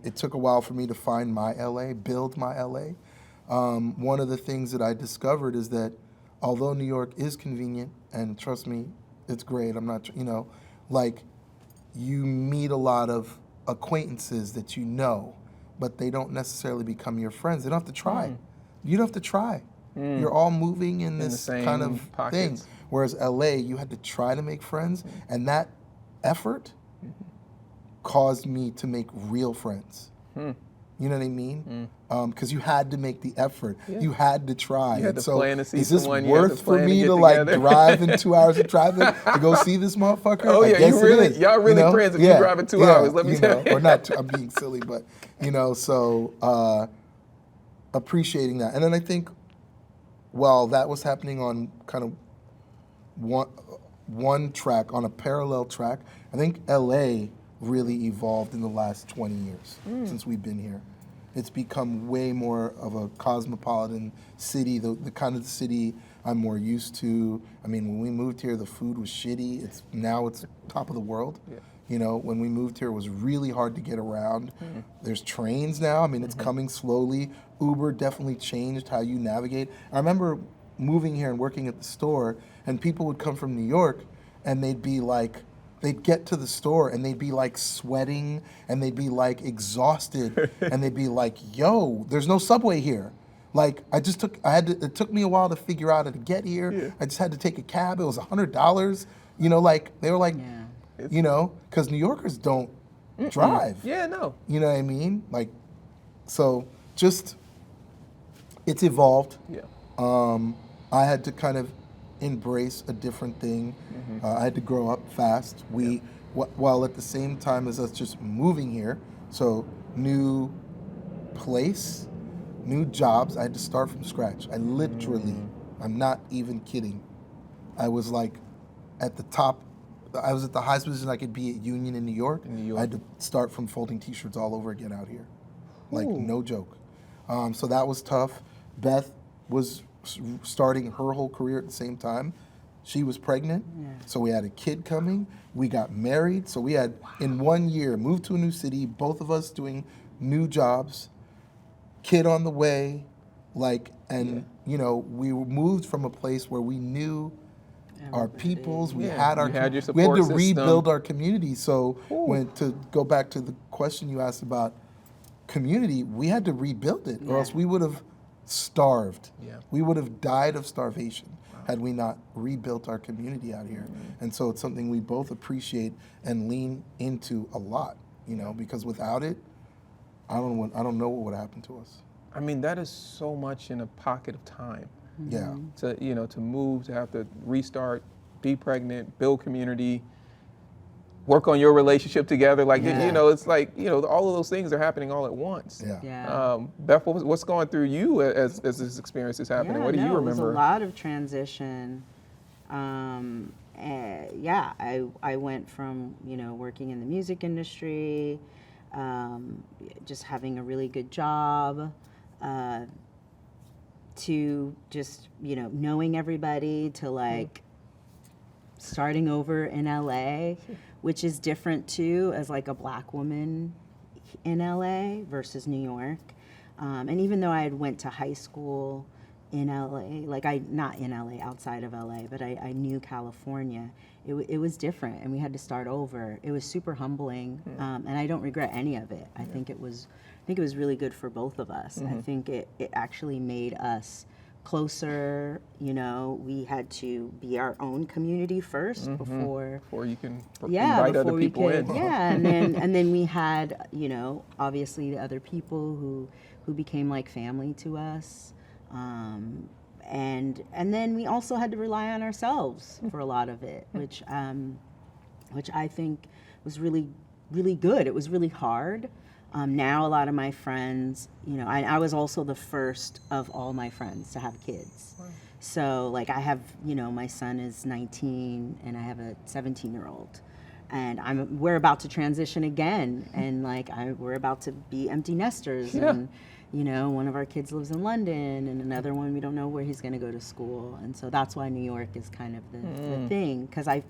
It took a while for me to find my LA, build my LA. One of the things that I discovered is that although New York is convenient, and trust me, it's great, I'm not, you know, like, you meet a lot of acquaintances that you know, but they don't necessarily become your friends. They don't have to try. You don't have to try. You're all moving in this the kind same of thing. pockets. Whereas LA, you had to try to make friends, and that effort caused me to make real friends. You know what I mean? Because you had to make the effort. You had to try. You had And to so plan to see is this someone, you had to worth for plan to me get to like together. drive in 2 hours of traffic to go see this motherfucker? Oh, I yeah, guess you it really- is, y'all really you know? friends if you drive in 2 hours, let me you tell know, you. Or not, I'm being silly, but, you know, so appreciating that. And then I think, while that was happening on kind of one track, on a parallel track, I think LA really evolved in the last 20 years since we've been here. It's become way more of a cosmopolitan city, the kind of city I'm more used to. I mean, when we moved here, the food was shitty. Now it's top of the world. Yeah. You know, when we moved here, it was really hard to get around. There's trains now. I mean, it's coming slowly. Uber definitely changed how you navigate. I remember moving here and working at the store, and people would come from New York, and they'd be like, they'd get to the store and they'd be like sweating and they'd be like exhausted and they'd be like, yo, there's no subway here. Like, it took me a while to figure out how to get here. Yeah. I just had to take a cab. It was $100. You know, like, they were like, you know, because New Yorkers don't drive. Yeah, no. You know what I mean? Like, so just, it's evolved. Yeah. I had to kind of embrace a different thing. I had to grow up fast. While at the same time as us just moving here, so new place, new jobs, I had to start from scratch. I literally, I'm not even kidding. I was like at the top, I was at the highest position I could be at Union in New York. I had to start from folding t-shirts all over again out here. Like, no joke. So that was tough. Beth was starting her whole career at the same time. She was pregnant, so we had a kid coming. We got married, so we had, in 1 year, moved to a new city, both of us doing new jobs, kid on the way, like, and, you know, we moved from a place where we knew our peoples. We Yeah, had our you had your we had to support rebuild system. our community. So when to go back to the question you asked about community, we had to rebuild it, or else we would have starved. Yeah. We would have died of starvation had we not rebuilt our community out here. And so it's something we both appreciate and lean into a lot, you know, because without it, I don't know what would happen to us. I mean, that is so much in a pocket of time. Yeah. To move, to have to restart, be pregnant, build community, work on your relationship together. Like, it's like, all of those things are happening all at once. Yeah. Beth, what's going through you as this experience is happening? What do you remember? It was a lot of transition. I went from, working in the music industry, just having a really good job, to just, knowing everybody, to like starting over in LA, which is different too as like a Black woman in LA versus New York. And even though I had went to high school in LA, not in LA, outside of LA, but I knew California, it was different, and we had to start over. It was super humbling, and I don't regret any of it. I think it was really good for both of us. I think it actually made us closer. We had to be our own community first before you can invite other people in. Yeah, and then we had, obviously the other people who became like family to us. And then we also had to rely on ourselves for a lot of it, which I think was really, really good. It was really hard. Now a lot of my friends, I was also the first of all my friends to have kids. Wow. So like I have, my son is 19 and I have a 17-year-old. And we're about to transition again, and we're about to be empty nesters. Yeah. And one of our kids lives in London, and another one we don't know where he's going to go to school. And so that's why New York is kind of the thing, because I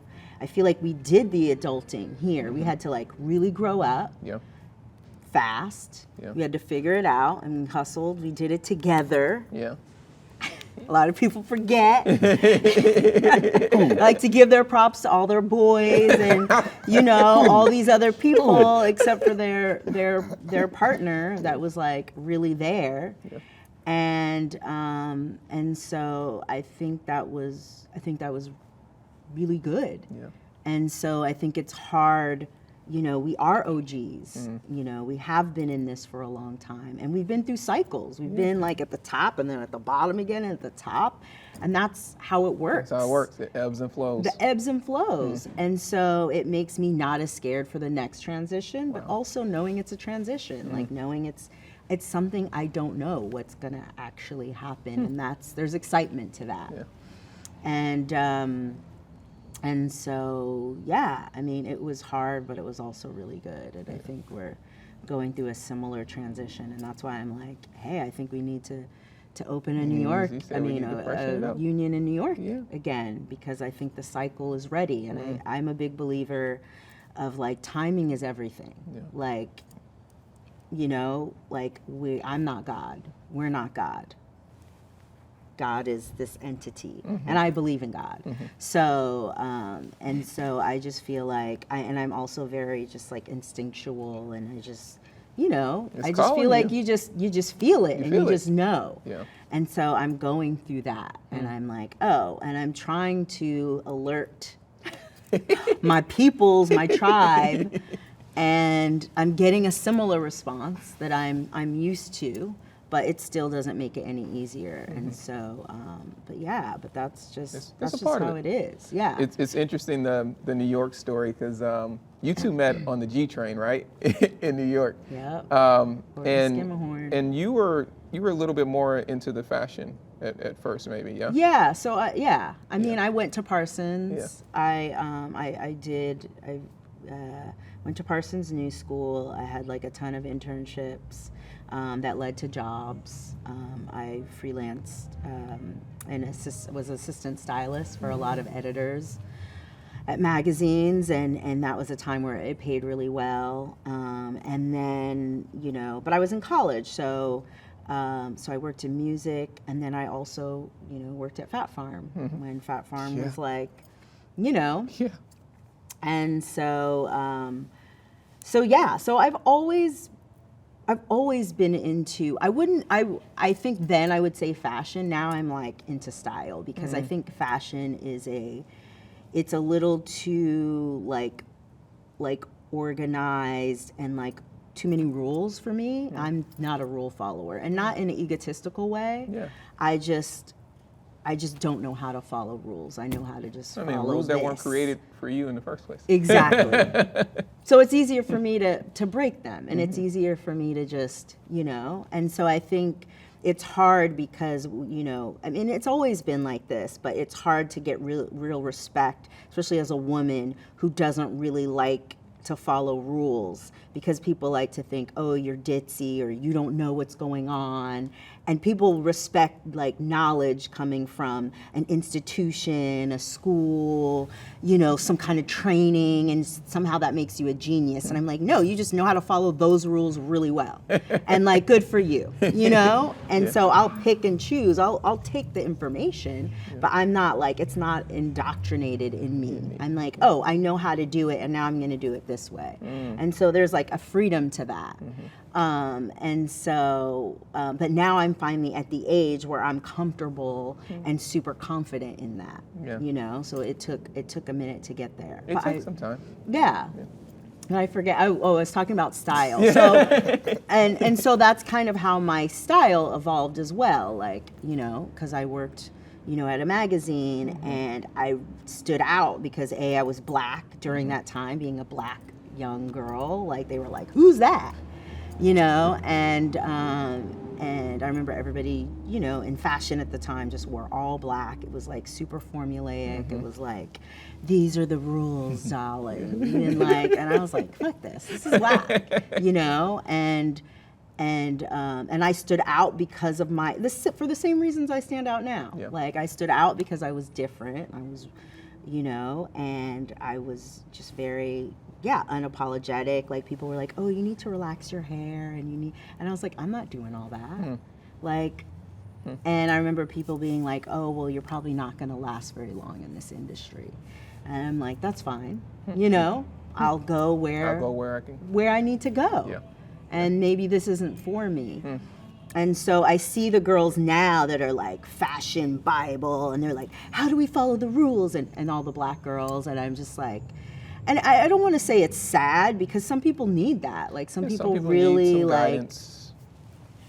feel like we did the adulting here. We had to really grow up. Yeah. Fast. Yeah. We had to figure it out, and we hustled. We did it together. Yeah. A lot of people forget. I like to give their props to all their boys and all these other people, except for their partner that was really there. Yeah. And so I think that was really good. Yeah. And so I think it's hard. We are OGs. We have been in this for a long time, and we've been through cycles. We've been at the top, and then at the bottom again, and at the top, and that's how it works. That's how it works. It ebbs and flows. The ebbs and flows, and so it makes me not as scared for the next transition, but also knowing it's a transition, knowing it's something I don't know what's gonna actually happen, and there's excitement to that. Yeah. And so, it was hard, but it was also really good. And I think we're going through a similar transition. And that's why I'm like, hey, I think we need to open a New York, a union in New York again, because I think the cycle is ready. And I'm a big believer of timing is everything. Yeah. I'm not God. We're not God. God is this entity, and I believe in God. So, and so I just feel like I'm also very just instinctual, and I just, I just feel like you just feel it, and you just know. Yeah. And so I'm going through that, and I'm like, and I'm trying to alert my peoples, my tribe, and I'm getting a similar response that I'm used to. But it still doesn't make it any easier, and so, but that's just how it is. Yeah, it's interesting the New York story, because you two met on the G train, right, in New York. Yeah. And you were a little bit more into the fashion at first, maybe. Yeah. Yeah. So I mean, I went to Parsons. Yeah. I went to Parsons New School. I had a ton of internships. That led to jobs. I freelanced and was assistant stylist for a lot of editors at magazines, and that was a time where it paid really well. And then, but I was in college, so So I worked in music, and then I also, worked at Fat Farm when Fat Farm was like, Yeah. And so, so I've always been into, I think then I would say fashion. Now I'm like into style, because I think fashion is it's a little too like organized and like too many rules for me. I'm not a rule follower, and not in an egotistical way. Yeah. I just don't know how to follow rules. I know how to just follow rules that weren't this. created for you in the first place. Exactly. So it's easier for me to break them, and it's easier for me to just, and so I think it's hard because, it's always been like this, but it's hard to get real respect, especially as a woman who doesn't really like to follow rules, because people like to think, oh, you're ditzy, or you don't know what's going on. And people respect like knowledge coming from an institution, a school, some kind of training, and somehow that makes you a genius. And I'm like, no, you just know how to follow those rules really well. And like, good for you, And so I'll pick and choose. I'll take the information, but I'm not like, it's not indoctrinated in me. I'm like, oh, I know how to do it, and now I'm going to do it this way. And so there's like a freedom to that. And so, but now I'm finally at the age where I'm comfortable and super confident in that, so it took a minute to get there. It takes some time. Yeah. And I forget, I was talking about style. So, and so that's kind of how my style evolved as well. Like, cause I worked, at a magazine, and I stood out because I was Black during that time, being a Black young girl. Like, they were like, who's that? And I remember everybody, in fashion at the time just wore all black. It was like super formulaic. It was like, these are the rules, darling. And I was like, fuck this is whack, and I stood out because of for the same reasons I stand out now. Yeah. Like, I stood out because I was different. I was, and I was just very, unapologetic. Like, people were like, oh, you need to relax your hair, and I was like, I'm not doing all that. And I remember people being like, oh, well, you're probably not going to last very long in this industry. And I'm like, that's fine. I'll go where I need to go. Yeah. And maybe this isn't for me. And so I see the girls now that are like fashion Bible, and they're like, how do we follow the rules? And all the Black girls, and I'm just like, and I don't want to say it's sad, because some people need that. Like, some people really need some like, guidance,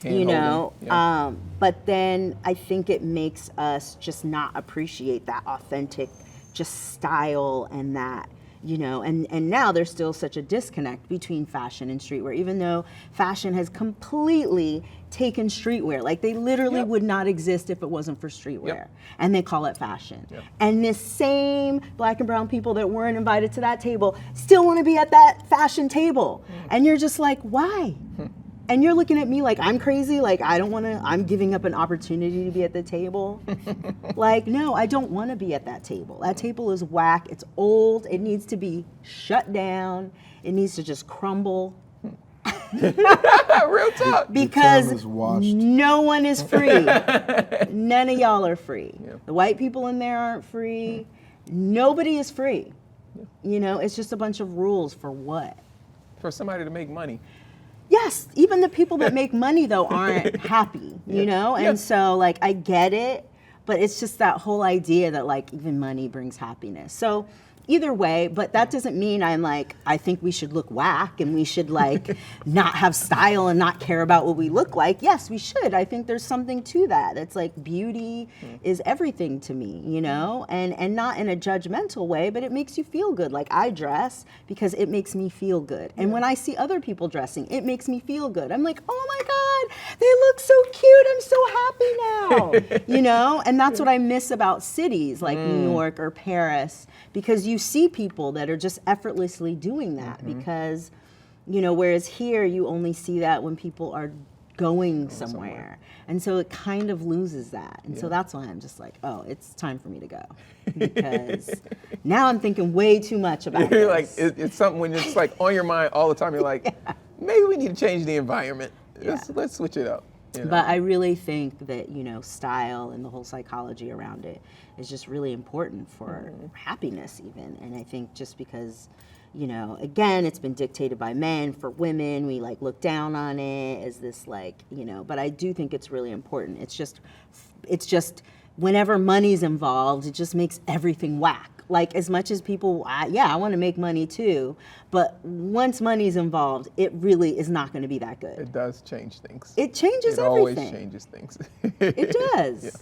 hand-holding. but then I think it makes us just not appreciate that authentic just style, and that, and now there's still such a disconnect between fashion and streetwear, even though fashion has completely taken streetwear. Like, they literally would not exist if it wasn't for streetwear. And they call it fashion. And this same Black and brown people that weren't invited to that table still want to be at that fashion table. And you're just like, why? And you're looking at me like I'm crazy, like I don't want to, I'm giving up an opportunity to be at the table. Like, no, I don't want to be at that table. That table is whack, it's old, it needs to be shut down, it needs to just crumble. Real talk. Because no one is free. None of y'all are free. The white people in there aren't free. Nobody is free. It's just a bunch of rules for what? For somebody to make money. Yes, even the people that make money, though, aren't happy, And so, like, I get it, but it's just that whole idea that, like, even money brings happiness. So either way, but that doesn't mean I'm like, I think we should look whack and we should like not have style and not care about what we look like. Yes, we should. I think there's something to that. It's like beauty is everything to me, and not in a judgmental way, but it makes you feel good. Like, I dress because it makes me feel good. And when I see other people dressing, it makes me feel good. I'm like, oh my God, they look so cute. I'm so happy now, and that's what I miss about cities like New York or Paris, because you see people that are just effortlessly doing that because, whereas here you only see that when people are going somewhere. And so it kind of loses that. And so that's why I'm just like, oh, it's time for me to go. Because now I'm thinking way too much about You're this. like, it's something when it's like on your mind all the time. You're like, maybe we need to change the environment. Let's switch it up. You know? But I really think that, you know, style and the whole psychology around it is just really important for happiness even. And I think just because, you know, again, it's been dictated by men. For women, we like look down on it as this like, you know, but I do think it's really important. It's just whenever money's involved, it just makes everything whack. Like as much as people, I want to make money too, but once money's involved, it really is not going to be that good. It does change things. It changes everything. It always changes things. It does.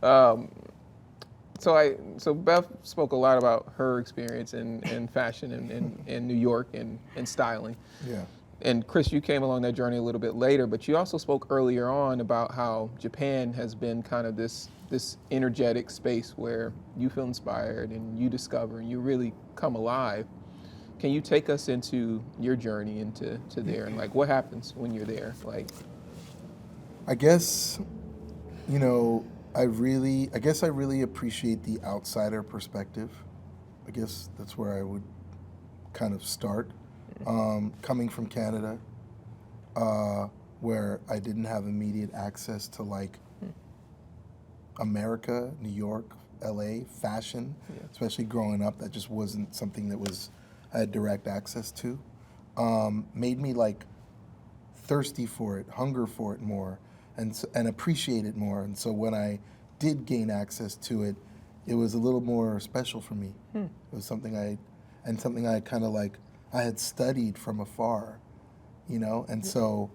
Yeah. So Beth spoke a lot about her experience in fashion in New York and styling. Yeah. And Chris, you came along that journey a little bit later, but you also spoke earlier on about how Japan has been kind of this energetic space where you feel inspired and you discover and you really come alive. Can you take us into your journey into there and like what happens when you're there? Like, I guess, you know, I really appreciate the outsider perspective. I guess that's where I would kind of start. Coming from Canada, where I didn't have immediate access to like America, New York, LA, fashion, especially growing up, that just wasn't something that I had direct access to. Made me like thirsty for it, hunger for it more, and appreciate it more. And so when I did gain access to it, it was a little more special for me. It was something I kind of like, I had studied from afar, you know? And so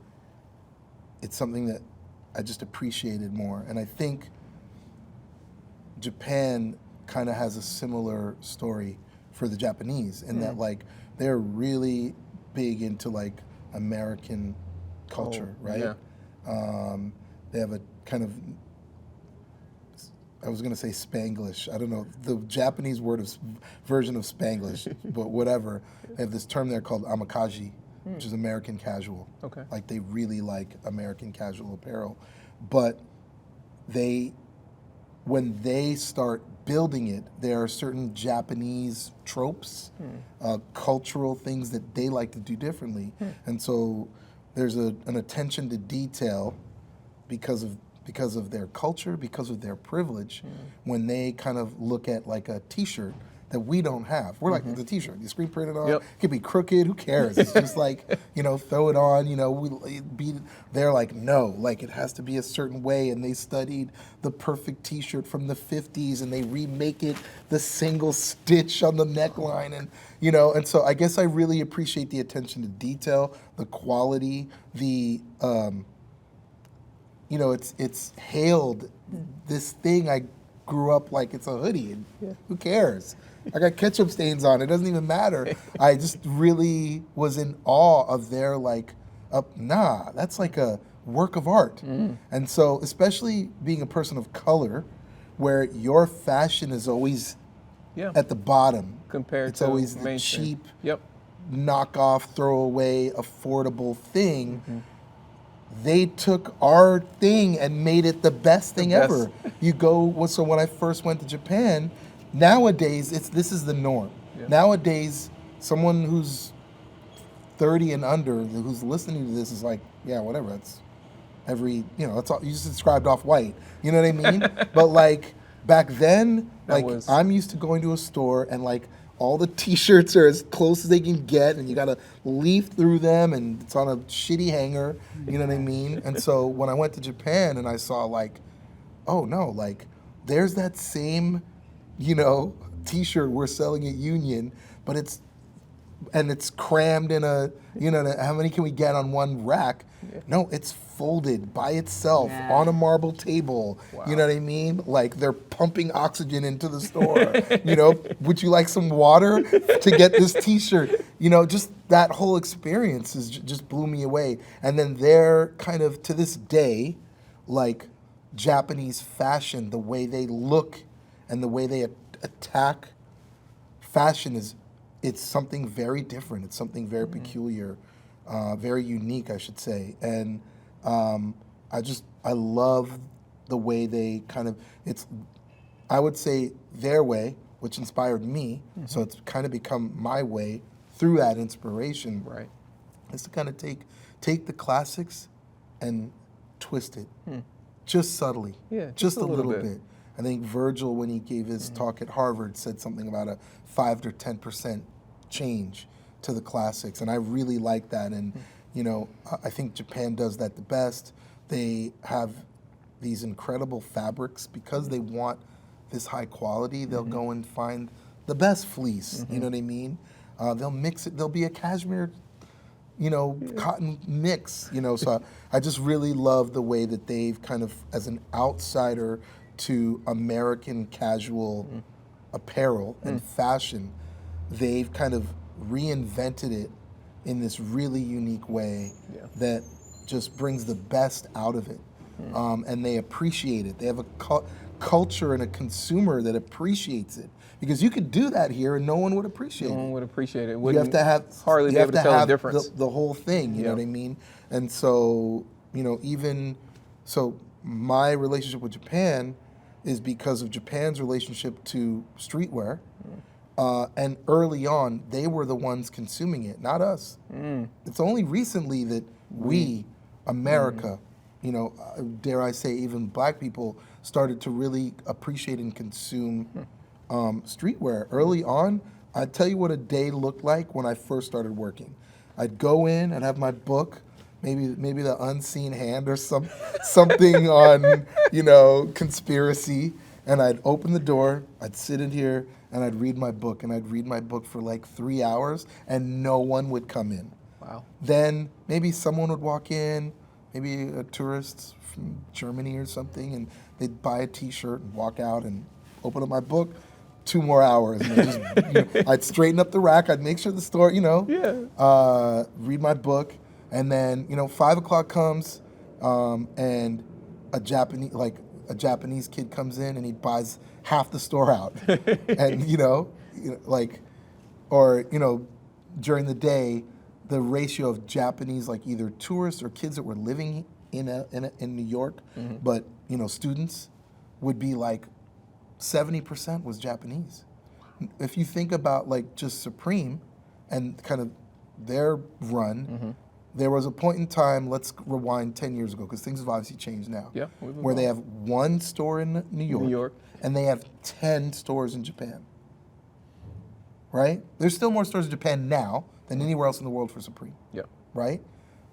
it's something that I just appreciated more. And I think Japan kind of has a similar story for the Japanese in that like they're really big into like American culture, right? Yeah. They have a kind of, I was going to say Spanglish. I don't know, the Japanese version of Spanglish, but whatever. They have this term there called amakaji, which is American casual. Okay. Like they really like American casual apparel. But when they start building it, there are certain Japanese tropes, cultural things that they like to do differently. And so there's an attention to detail because of their culture, because of their privilege, when they kind of look at like a T-shirt that we don't have. We're like, the T-shirt, you screen print it on, it could be crooked, who cares? It's just like, you know, throw it on, you know, they're like, no, like it has to be a certain way, and they studied the perfect T-shirt from the 50s, and they remake it the single stitch on the neckline, and, you know, and so I guess I really appreciate the attention to detail, the quality, the, you know, it's hailed this thing. I grew up like it's a hoodie, and who cares? I got ketchup stains on it. Doesn't even matter. I just really was in awe of their like, that's like a work of art. And so, especially being a person of color, where your fashion is always at the bottom. Compared it's to always the mainstream. cheap, knockoff, throwaway, affordable thing. They took our thing and made it the best thing ever. You go, so when I first went to Japan, nowadays, this is the norm. Nowadays, someone who's 30 and under, who's listening to this is like, yeah, whatever, that's every, you know, that's all, you just described Off-White, you know what I mean? But like, back then, I'm used to going to a store and like, all the T-shirts are as close as they can get, and you gotta leaf through them, and it's on a shitty hanger, you know what I mean? And so when I went to Japan and I saw like, oh no, like there's that same, you know, T-shirt we're selling at Union, but it's crammed in a, you know, how many can we get on one rack? No, it's folded by itself on a marble table. You know what I mean? Like they're pumping oxygen into the store. You know, would you like some water to get this T-shirt? You know, just that whole experience just blew me away. And then they're kind of, to this day, like Japanese fashion, the way they look and the way they attack fashion it's something very different. It's something very peculiar, very unique, I should say. And I love the way they kind of, I would say their way, which inspired me. So it's kind of become my way through that inspiration. Right. Is to kind of take the classics and twisted, just subtly, just a little bit. I think Virgil, when he gave his talk at Harvard, said something about a 5 to 10% change to the classics, and I really like that. And you know, I think Japan does that the best. They have these incredible fabrics because they want this high quality. They'll go and find the best fleece. You know what I mean? They'll mix it. There'll be a cashmere, you know, cotton mix. You know, so I just really love the way that they've kind of, as an outsider to American casual apparel and fashion, they've kind of reinvented it in this really unique way that just brings the best out of it. And they appreciate it. They have a culture and a consumer that appreciates it. Because you could do that here and no one would appreciate it. No one would appreciate it. You have to have hardly be able to tell the difference. The whole thing, you know what I mean? And so, you know, my relationship with Japan is because of Japan's relationship to streetwear. And early on, they were the ones consuming it, not us. It's only recently that we, America, you know, dare I say even black people, started to really appreciate and consume streetwear. Early on, I'd tell you what a day looked like when I first started working. I'd go in, I'd have my book, maybe the Unseen Hand or something on, you know, conspiracy, and I'd open the door, I'd sit in here, and I'd read my book, and I'd read my book for like 3 hours, and no one would come in. Wow. Then maybe someone would walk in, maybe a tourist from Germany or something, and they'd buy a T-shirt and walk out and open up my book. 2 more hours. And just, you know, I'd straighten up the rack. I'd make sure the store, you know, read my book, and then 5 o'clock comes, and a Japanese kid comes in and he buys half the store out, and during the day, the ratio of Japanese, like either tourists or kids that were living in New York, but students, would be like 70% was Japanese. If you think about like just Supreme and kind of their run, there was a point in time, let's rewind 10 years ago, because things have obviously changed now, where they have 1 store in New York, and they have 10 stores in Japan, right? There's still more stores in Japan now than anywhere else in the world for Supreme, right?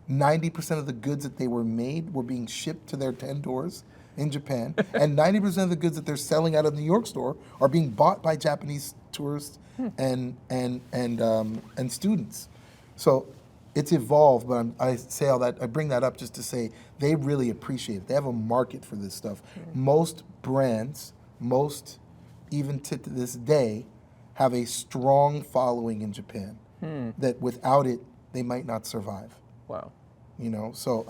90% of the goods that they were made were being shipped to their 10 doors in Japan, and 90% of the goods that they're selling out of the New York store are being bought by Japanese tourists and students. So it's evolved, but I say all that, I bring that up just to say they really appreciate it. They have a market for this stuff. Most brands, even to this day, have a strong following in Japan that without it, they might not survive. Wow. So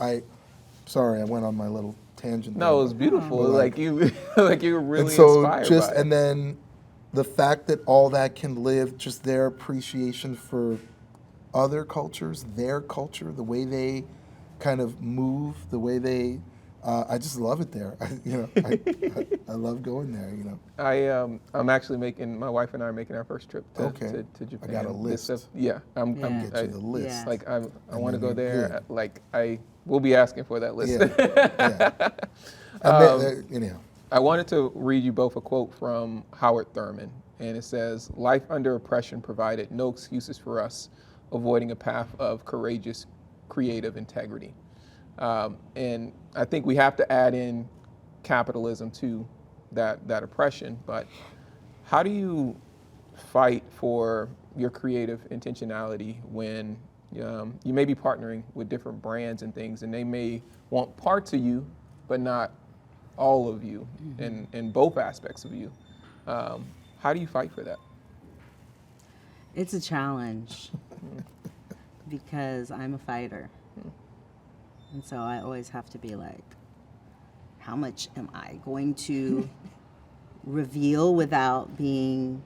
sorry, I went on my little tangent. No, it was beautiful. Like you were really inspired by it. And then the fact that all that can live, just their appreciation for other cultures, their culture, the way they kind of move, the way they, I just love it there. I love going there. I'm actually my wife and I are making our first trip to Japan. I got a list. I'm get you the list. Yeah. Like I want to go there. Like I will be asking for that list. Anyhow, I wanted to read you both a quote from Howard Thurman, and it says, "Life under oppression provided no excuses for us avoiding a path of courageous, creative integrity." And I think we have to add in capitalism to that oppression. But how do you fight for your creative intentionality when you may be partnering with different brands and things, and they may want parts of you, but not all of you, in both aspects of you? How do you fight for that? It's a challenge because I'm a fighter. And so I always have to be like, how much am I going to reveal without being,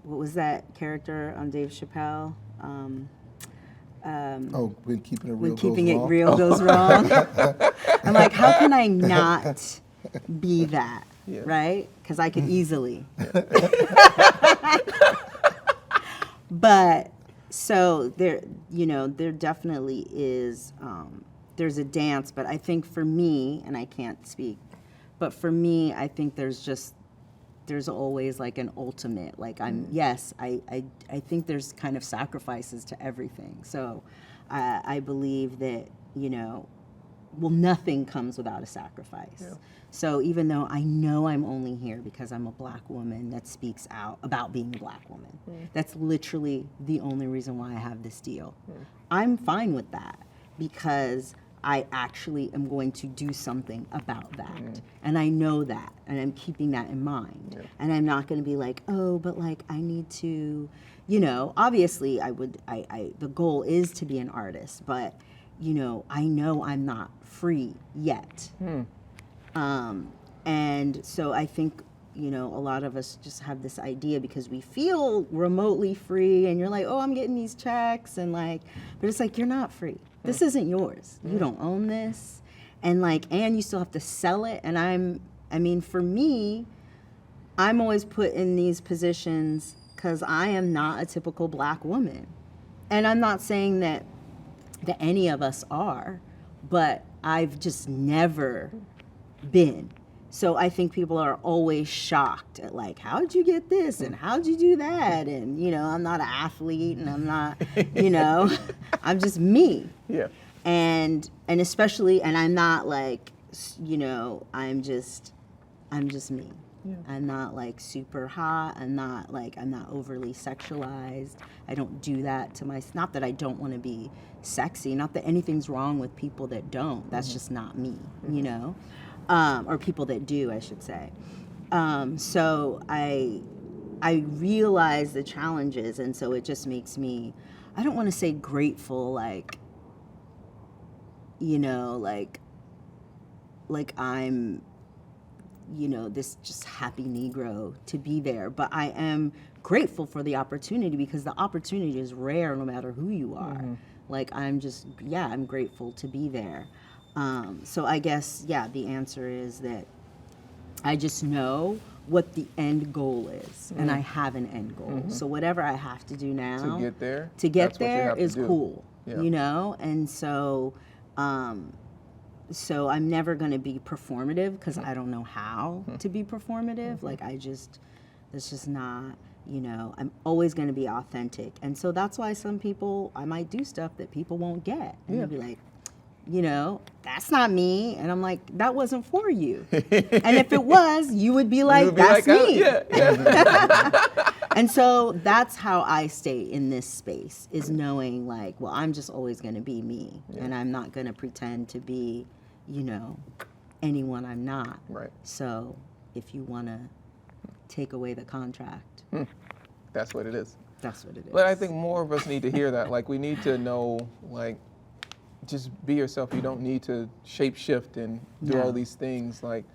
what was that character on Dave Chappelle? when keeping it real when goes keeping it wrong. real goes wrong. I'm like, how can I not be that, right? Because I could easily. But so there definitely is there's a dance, but I think for me, and I can't speak, but for me, I think there's always like an ultimate, like I think there's kind of sacrifices to everything. So I believe that, nothing comes without a sacrifice. Yeah. So even though I know I'm only here because I'm a Black woman that speaks out about being a Black woman, that's literally the only reason why I have this deal. I'm fine with that because I actually am going to do something about that. And I know that, and I'm keeping that in mind. Yeah. And I'm not going to be like, oh, but like I need to, obviously the goal is to be an artist, but I know I'm not free yet. And so I think, a lot of us just have this idea because we feel remotely free and you're like, oh, I'm getting these checks and like, but it's like, you're not free. This isn't yours. You don't own this. And you still have to sell it. And for me, I'm always put in these positions because I am not a typical Black woman. And I'm not saying that any of us are, but I've just never been. So I think people are always shocked at like, how'd you get this and how'd you do that? And, I'm not an athlete and I'm not, I'm just me. Yeah. And especially, and I'm not like, I'm just me. Yeah. I'm not like super hot. I'm not overly sexualized. I don't do that to myself. Not that I don't want to be sexy. Not that anything's wrong with people that don't. That's just not me, or people that do, I should say. So I realize the challenges, and so it just makes me, I don't want to say grateful, like I'm, this just happy Negro to be there. But I am grateful for the opportunity because the opportunity is rare no matter who you are. Like I'm grateful to be there. So I guess, the answer is that I just know what the end goal is, and I have an end goal. So whatever I have to do now to get there is cool, and so I'm never going to be performative because I don't know how to be performative. Like that's just not, I'm always going to be authentic. And so that's why some people, I might do stuff that people won't get. And they'll be like, that's not me. And I'm like, that wasn't for you. And if it was, you would be like, that's me. And so that's how I stay in this space, is knowing like, well, I'm just always going to be me. And I'm not going to pretend to be, anyone I'm not. Right. So if you want to take away the contract. That's what it is. That's what it is. But I think more of us need to hear that. Like, we need to know, like, just be yourself. You don't need to shape shift and do all these things. Like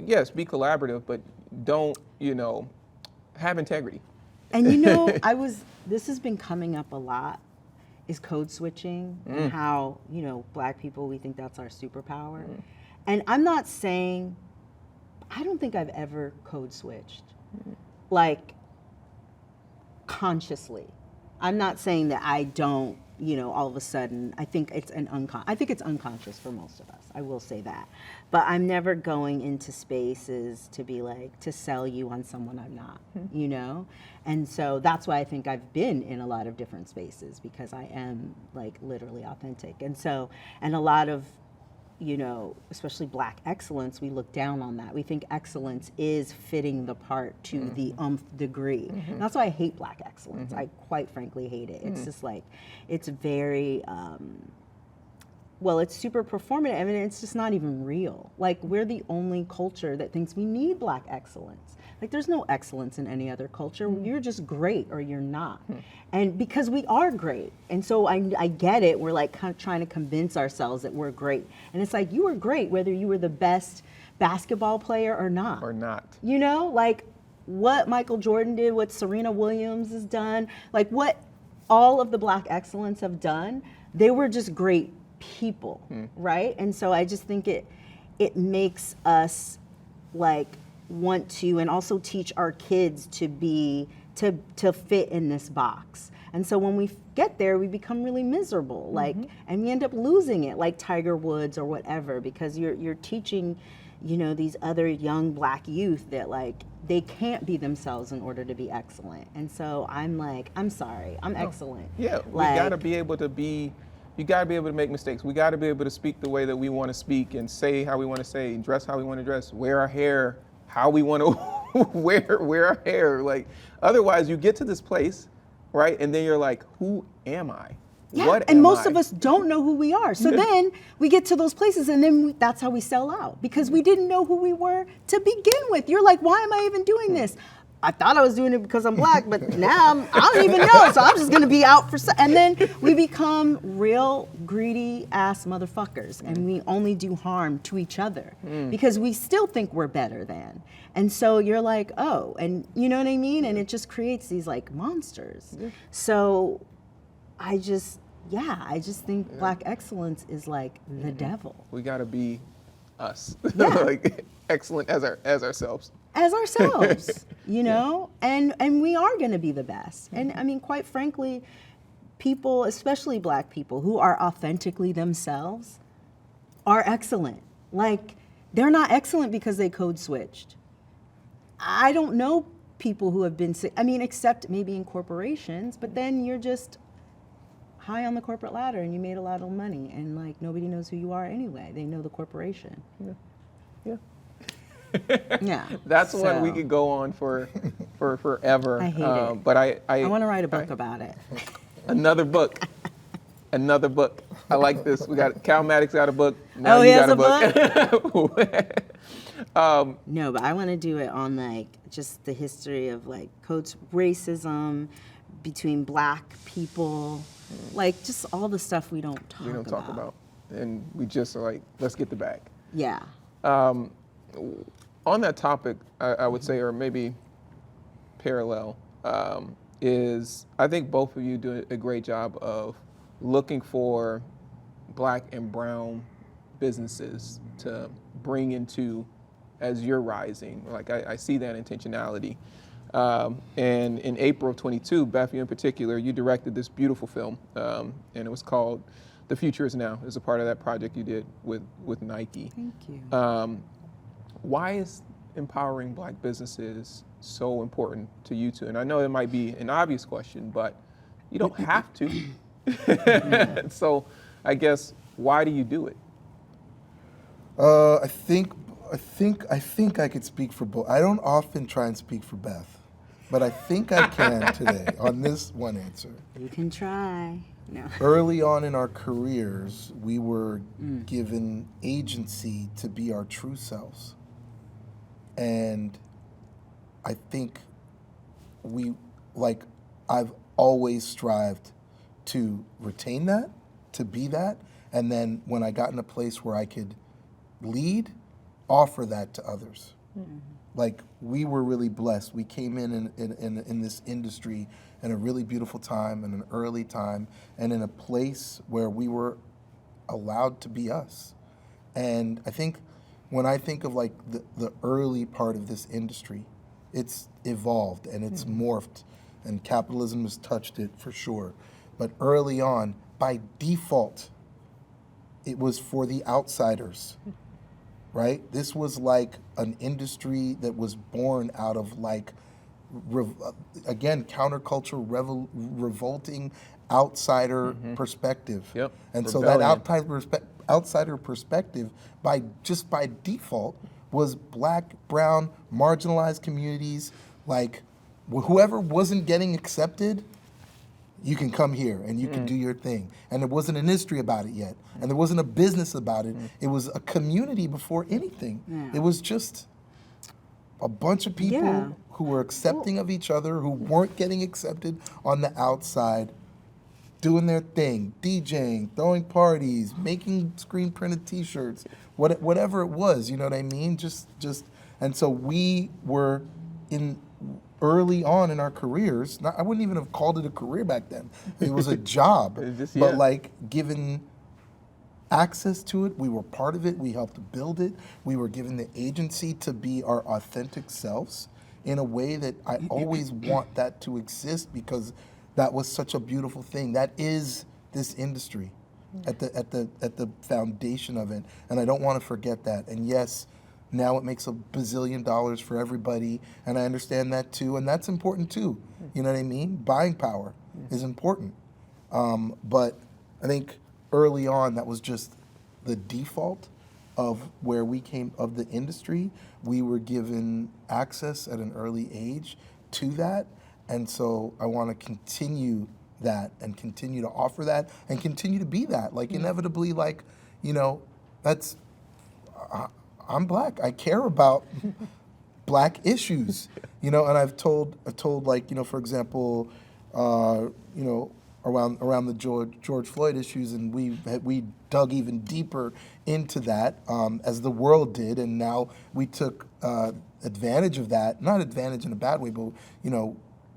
yes, be collaborative, but don't, have integrity. And this has been coming up a lot, is code switching and how, Black people, we think that's our superpower. And I'm not saying, I don't think I've ever code switched, like consciously. I'm not saying that I don't, all of a sudden, I think it's unconscious for most of us. I will say that. But I'm never going into spaces to be like, to sell you on someone I'm not, And so that's why I think I've been in a lot of different spaces, because I am like literally authentic. And so, and a lot of, especially Black excellence, we look down on that. We think excellence is fitting the part to the degree. And that's why I hate Black excellence. I quite frankly hate it. It's just like, it's very, it's super performative. I mean, it's just not even real. Like, we're the only culture that thinks we need Black excellence. Like, there's no excellence in any other culture. You're just great or you're not. And because we are great. And so I get it. We're like kind of trying to convince ourselves that we're great. And it's like, you were great whether you were the best basketball player or not. Like what Michael Jordan did, what Serena Williams has done, like what all of the Black excellence have done, they were just great people, right? And so I just think it makes us like want to, and also teach our kids to be to fit in this box. And so when we get there, we become really miserable, like, and we end up losing it, like Tiger Woods or whatever, because you're teaching, you know, these other young Black youth that, like, they can't be themselves in order to be excellent. And so I'm like, I'm sorry, I'm excellent. Yeah, we gotta be able to be. You gotta be able to make mistakes. We gotta be able to speak the way that we want to speak, and say how we want to say, and dress how we want to dress, wear our hair how we want to wear our hair. Like, otherwise, you get to this place, right, and then you're like, who am I? Yeah, What and am most I? of us don't know who we are. So then we get to those places, and then that's how we sell out, because we didn't know who we were to begin with. You're like, why am I even doing this? I thought I was doing it because I'm Black, but now I don't even know, so I'm just gonna be out for and then we become real greedy ass motherfuckers, and we only do harm to each other because we still think we're better than. And so you're like, oh, and you know what I mean? And it just creates these like monsters. So I just think Black excellence is like the devil. We gotta be us, Yeah. like excellent as ourselves. As ourselves, you know, and we are going to be the best. And I mean, quite frankly, people, especially Black people who are authentically themselves, are excellent. Like, they're not excellent because they code switched. I don't know people who have been, I mean, except maybe in corporations, but then you're just high on the corporate ladder and you made a lot of money, and like nobody knows who you are anyway. They know the corporation. Yeah. Yeah. That's one we could go on for forever. I hate it. But I want to write a book about it. Another book. Another book. I like this. We got Cal Maddox got a book. Now He you has got a book? book. No, but I want to do it on like just the history of like racism between Black people, like just all the stuff we don't talk about. And we just are like, let's get the bag. Yeah. On that topic, I would say, or maybe parallel, is I think both of you do a great job of looking for Black and brown businesses to bring into as you're rising. Like I see that intentionality. And in April of 22, Bephie in particular, you directed this beautiful film, and it was called The Future Is Now. It was a part of that project you did with Nike. Thank you. Why is empowering Black businesses so important to you two? And I know it might be an obvious question, but you don't have to. So I guess, why do you do it? I think I could speak for both. I don't often try and speak for Beth, but I think I can today on this one answer. You can try. No. Early on in our careers, we were given agency to be our true selves. And I think I've always strived to retain that, to be that. And then when I got in a place where I could lead, offer that to others. Mm-hmm. Like, we were really blessed. We came in this industry in a really beautiful time, in an early time, and in a place where we were allowed to be us. And I think when I think of like the early part of this industry, it's evolved and it's morphed, and capitalism has touched it for sure. But early on, by default, it was for the outsiders, right? This was like an industry that was born out of like, again, counterculture, revolting outsider perspective. Yep. And Rebellion. so that outsider perspective, by default, was Black, brown, marginalized communities. Like, whoever wasn't getting accepted, you can come here and you can do your thing. And there wasn't an industry about it yet. And there wasn't a business about it. It was a community before anything. Yeah. It was just a bunch of people who were accepting of each other, who weren't getting accepted on the outside, doing their thing, DJing, throwing parties, making screen printed t-shirts, whatever it was, you know what I mean? And so we were early on in our careers, I wouldn't even have called it a career back then. It was a job, but like given access to it, we were part of it, we helped build it, we were given the agency to be our authentic selves, in a way that I always want that to exist, because that was such a beautiful thing. That is this industry at the foundation of it, and I don't want to forget that. And yes, now it makes $1 bazillion for everybody, and I understand that too, and that's important too. You know what I mean? Buying power is important. But I think early on, that was just the default of where we came, of the industry. We were given access at an early age to that. And so I want to continue that and continue to offer that and continue to be that. Like inevitably, like, you know, that's, I'm Black. I care about Black issues, you know, and I've told like, you know, for example, you know, around the George Floyd issues, and we dug even deeper into that as the world did, and now we took advantage of that, not advantage in a bad way, but, you know,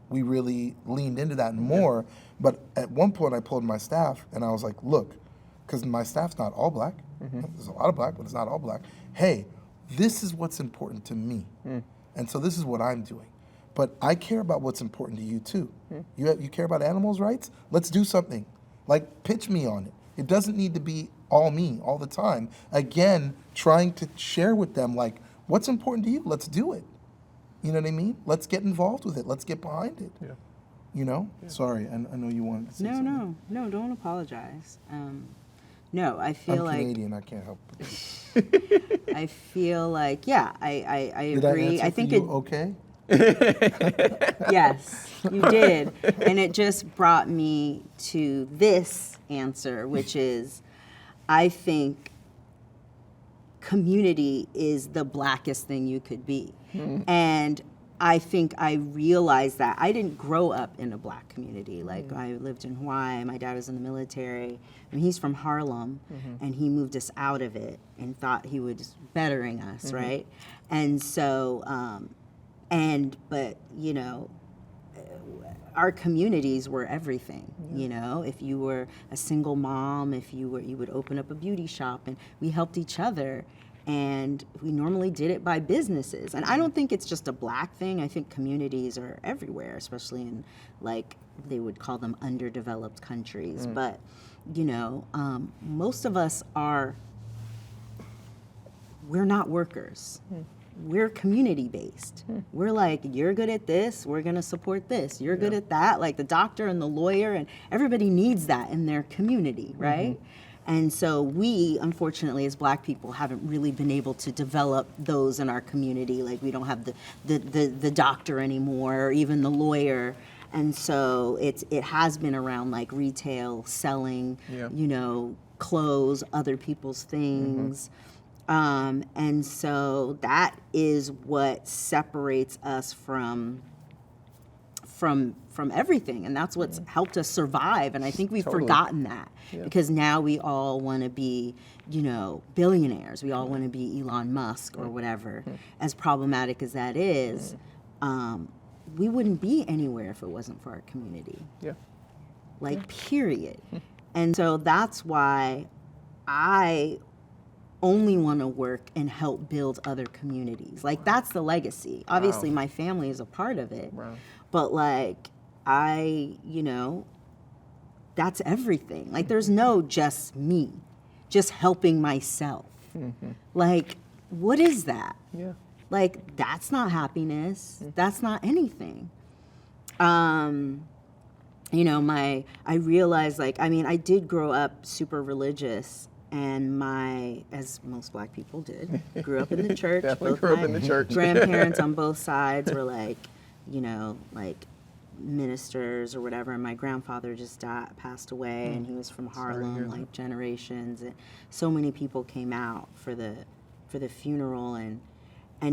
we really leaned into that more. But at one point I pulled my staff and I was like, look, because my staff's not all Black. There's a lot of Black, but it's not all Black. Hey, this is what's important to me. And so this is what I'm doing. But I care about what's important to you too. You care about animals' rights? Let's do something. Like, pitch me on it. It doesn't need to be all me all the time. Again, trying to share with them, like, what's important to you? Let's do it. You know what I mean? Let's get involved with it. Let's get behind it. Yeah. You know? Yeah. Sorry, I know you wanted to say something. No, don't apologize. No, I feel like... I'm Canadian, I can't help it. I feel like, yeah, I Did agree. I think okay? Yes, you did. And it just brought me to this answer, which is, I think community is the Blackest thing you could be. And I think I realized that. I didn't grow up in a Black community. Like, I lived in Hawaii, my dad was in the military, and he's from Harlem, and he moved us out of it and thought he was bettering us, right? And so, but, you know, our communities were everything, you know? If you were a single mom, you would open up a beauty shop, and we helped each other. And we normally did it by businesses. And I don't think it's just a Black thing. I think communities are everywhere, especially in, like, they would call them underdeveloped countries. But, you know, most of us we're not workers. We're community-based. We're like, you're good at this, we're gonna support this. You're good at that, like the doctor and the lawyer, and everybody needs that in their community, right? And so we, unfortunately, as Black people, haven't really been able to develop those in our community. Like, we don't have the doctor anymore, or even the lawyer. And so it has been around, like, retail, selling, you know, clothes, other people's things. And so that is what separates us from everything, and that's what's helped us survive. And I think we've forgotten that, because now we all want to be, you know, billionaires. We all want to be Elon Musk or whatever. As problematic as that is, we wouldn't be anywhere if it wasn't for our community. Like, period. And so that's why I only want to work and help build other communities. Like, that's the legacy. Obviously, my family is a part of it. But, like, you know, that's everything. Like, there's no just me, just helping myself. Like, what is that? Like, that's not happiness. That's not anything. You know, I realized, like, I mean, I did grow up super religious, and as most Black people did, grew up in the church. Definitely grew up in the church. Grandparents on both sides were, like, you know, like ministers or whatever. And my grandfather just passed away, and he was from Harlem, like generations. And so many people came out for the funeral, and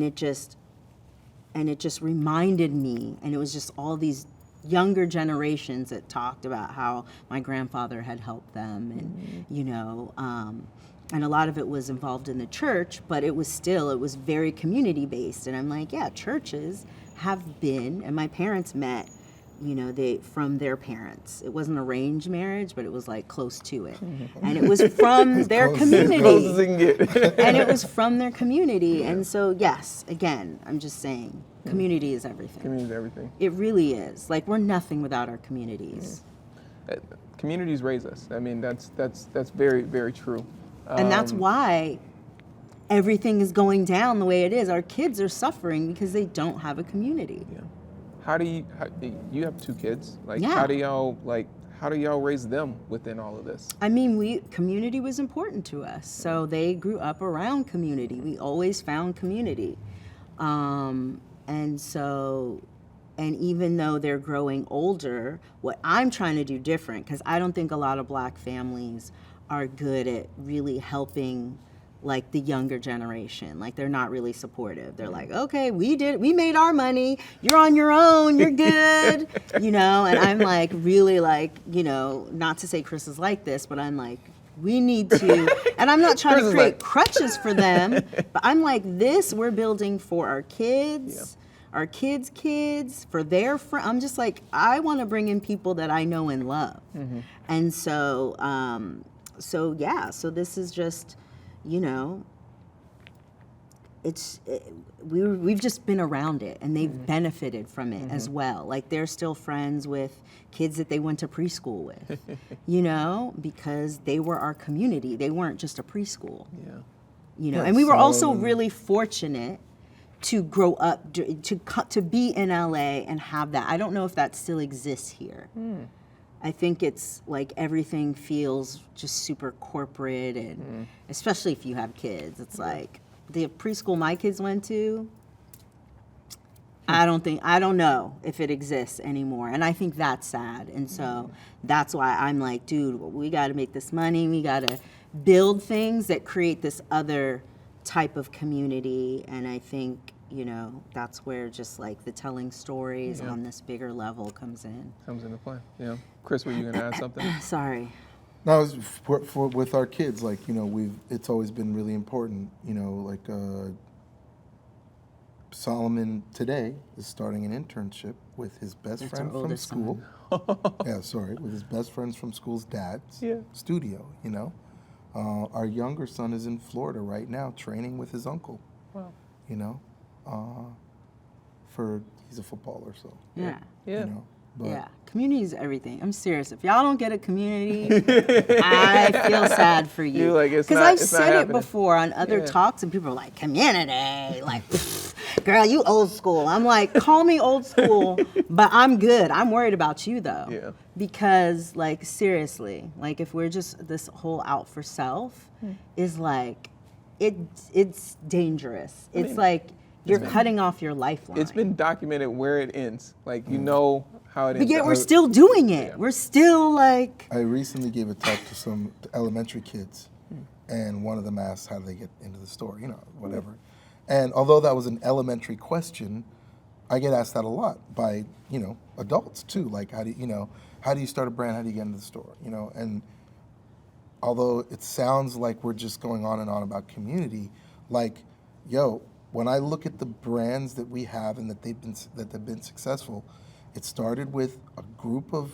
it just reminded me, and it was just all these younger generations that talked about how my grandfather had helped them, and you know, and a lot of it was involved in the church, but it was very community based. And I'm like, yeah, churches have been, and my parents met, you know, from their parents. It wasn't arranged marriage, but it was like close to it. And it was from their close- community. As close as it can get. And it was from their community. And so, yes, again, I'm just saying, community is everything. Community is everything. It really is. Like, we're nothing without our communities. Communities raise us. I mean, that's very, very true. And that's why everything is going down the way it is. Our kids are suffering because they don't have a community. Yeah. How you have 2 kids? Like, Yeah. how do y'all raise them within all of this? I mean, community was important to us. So they grew up around community. We always found community. And even though they're growing older, what I'm trying to do different, because I don't think a lot of Black families are good at really helping like the younger generation. Like, they're not really supportive. They're like, okay, we made our money. You're on your own. You're good. You know, and I'm like, really like, you know, not to say Chris is like this, but I'm like, we need to, and I'm not trying Chris to is create like- crutches for them, but I'm like, this we're building for our kids, our kids, for their friends. I'm just like, I want to bring in people that I know and love. And so, so this is just, you know, we've just been around it, and they've benefited from it as well. Like, they're still friends with kids that they went to preschool with, you know, because they were our community. They weren't just a preschool. Yeah. You know, Yeah, and we were also so- really fortunate to grow up, to be in LA and have that. I don't know if that still exists here. I think it's like everything feels just super corporate, and especially if you have kids, it's like the preschool my kids went to, I don't know if it exists anymore. And I think that's sad. And so that's why I'm like, dude, we got to make this money. We got to build things that create this other type of community. And I think, you know, that's where just like the telling stories on this bigger level comes in. Comes into play. Yeah. Chris, were you gonna add something? Sorry. No, it's for with our kids, like, you know, it's always been really important, you know, like Solomon today is starting an internship with his best That's friend our from oldest school. With his best friends from school's dad's studio, you know. Our younger son is in Florida right now training with his uncle. Wow. You know, he's a footballer, so Yeah. Yeah. you know. But Yeah, community is everything. I'm serious. If y'all don't get a community, I feel sad for you. You're like, it's Because not- I've it's not said it happening. before on other Yeah. talks, and people are like, community, like, pfft, girl, you old school. I'm like, call me old school, but I'm good. I'm worried about you though. Yeah. Because like, seriously, like if we're just this whole out for self is like, it's dangerous. It's like you're cutting off your lifeline. It's been documented where it ends. Like, you know how it ends. But yet we're still doing it. Yeah. We're still like, I recently gave a talk to some elementary kids, and one of them asked how do they get into the store, you know, whatever. And although that was an elementary question, I get asked that a lot by, you know, adults too. Like, how do you start a brand? How do you get into the store? You know, and although it sounds like we're just going on and on about community, like, yo, when I look at the brands that we have and that they've been successful, it started with a group of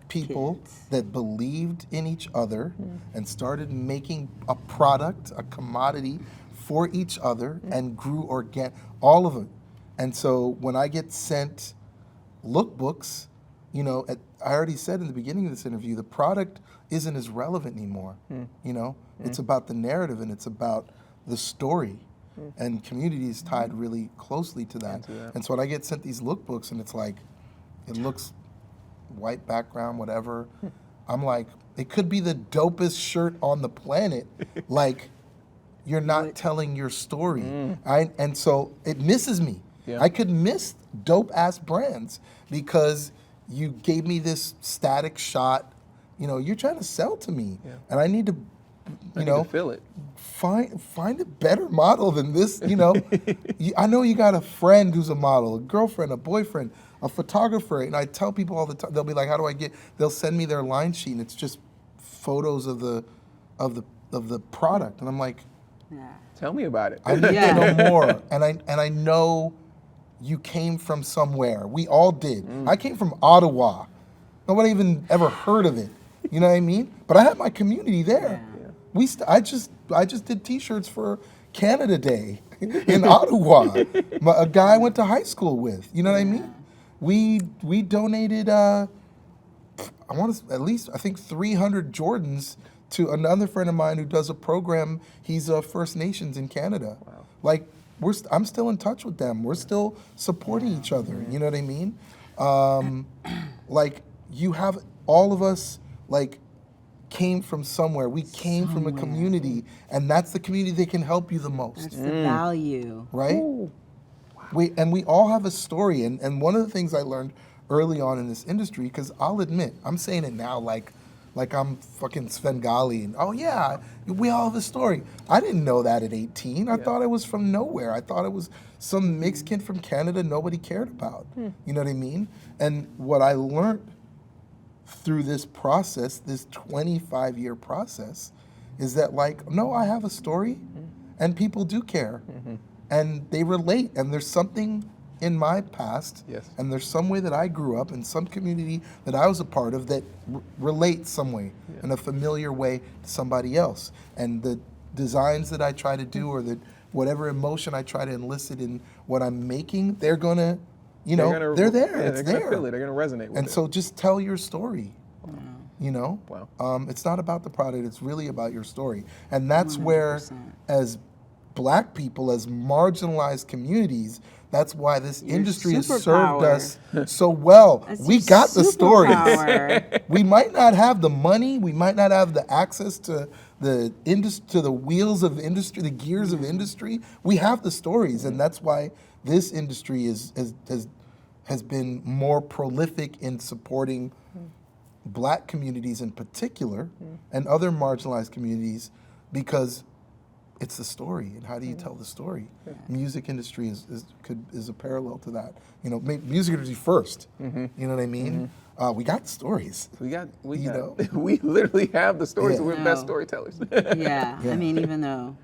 people that believed in each other and started making a product, a commodity for each other, and grew all of it. And so when I get sent lookbooks, you know, I already said in the beginning of this interview, the product isn't as relevant anymore. You know, it's about the narrative and it's about the story. And community is tied really closely to that. And so when I get sent these lookbooks and it's like, it looks white background, whatever, I'm like, it could be the dopest shirt on the planet. Like, you're not telling your story. And so it misses me. Yeah. I could miss dope ass brands because you gave me this static shot. You know, you're trying to sell to me, and I need to, you know, feel it. find a better model than this. You know, I know you got a friend who's a model, a girlfriend, a boyfriend, a photographer, and I tell people all the time. They'll be like, "How do I get?" They'll send me their line sheet, and it's just photos of the product, and I'm like, yeah. Tell me about it. I need to know more, and I know you came from somewhere. We all did. I came from Ottawa. Nobody even ever heard of it. You know what I mean? But I had my community there. Yeah. I just did T-shirts for Canada Day in Ottawa. A guy I went to high school with. You know what I mean? We donated I think 300 Jordans to another friend of mine who does a program. He's First Nations in Canada. Wow. Like I'm still in touch with them. We're still supporting each other. You know what I mean? Like you have all of us like came from somewhere. We came from a community, and that's the community that can help you the most. That's the value. Right? Ooh. We all have a story, and one of the things I learned early on in this industry, because I'll admit, I'm saying it now like I'm fucking Svengali, and oh yeah, we all have a story. I didn't know that at 18. I thought it was from nowhere. I thought it was some mixed kid from Canada nobody cared about. You know what I mean? And what I learned through this process, this 25-year process, is that like, no, I have a story, and people do care. And they relate, and there's something in my past, and there's some way that I grew up in some community that I was a part of that relates some way, in a familiar way to somebody else. And the designs that I try to do, or that whatever emotion I try to elicit in what I'm making, they're gonna, they're there. Yeah, it's they're there. gonna feel it. They're gonna resonate with it. And so just tell your story. You know, Wow. It's not about the product. It's really about your story, and that's where, 100%. as Black people, as marginalized communities, that's why this industry has served us so well. That's We your got the stories. superpower. We might not have the money. We might not have the access to the to the wheels of industry, the gears of industry. We have the stories, and that's why this industry has been more prolific in supporting Black communities in particular, and other marginalized communities, because it's the story. And how do you tell the story? Music industry is a parallel to that. Music industry first. You know what I mean? We got stories. We know? we literally have the stories. Yeah. We're the best storytellers. Yeah. I mean, even though,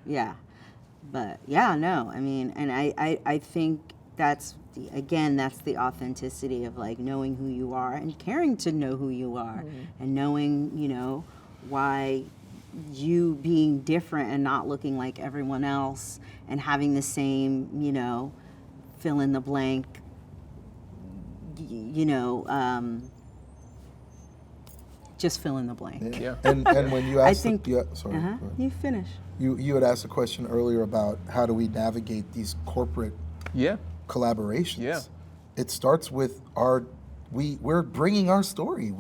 but I mean, and I think that's the authenticity of like knowing who you are and caring to know who you are, and knowing, why you being different and not looking like everyone else and having the same, fill in the blank, just fill in the blank. Yeah. And when you asked, think- go ahead. You finish. You had asked a question earlier about how do we navigate these corporate collaborations. Yeah. It starts with we're bringing our story.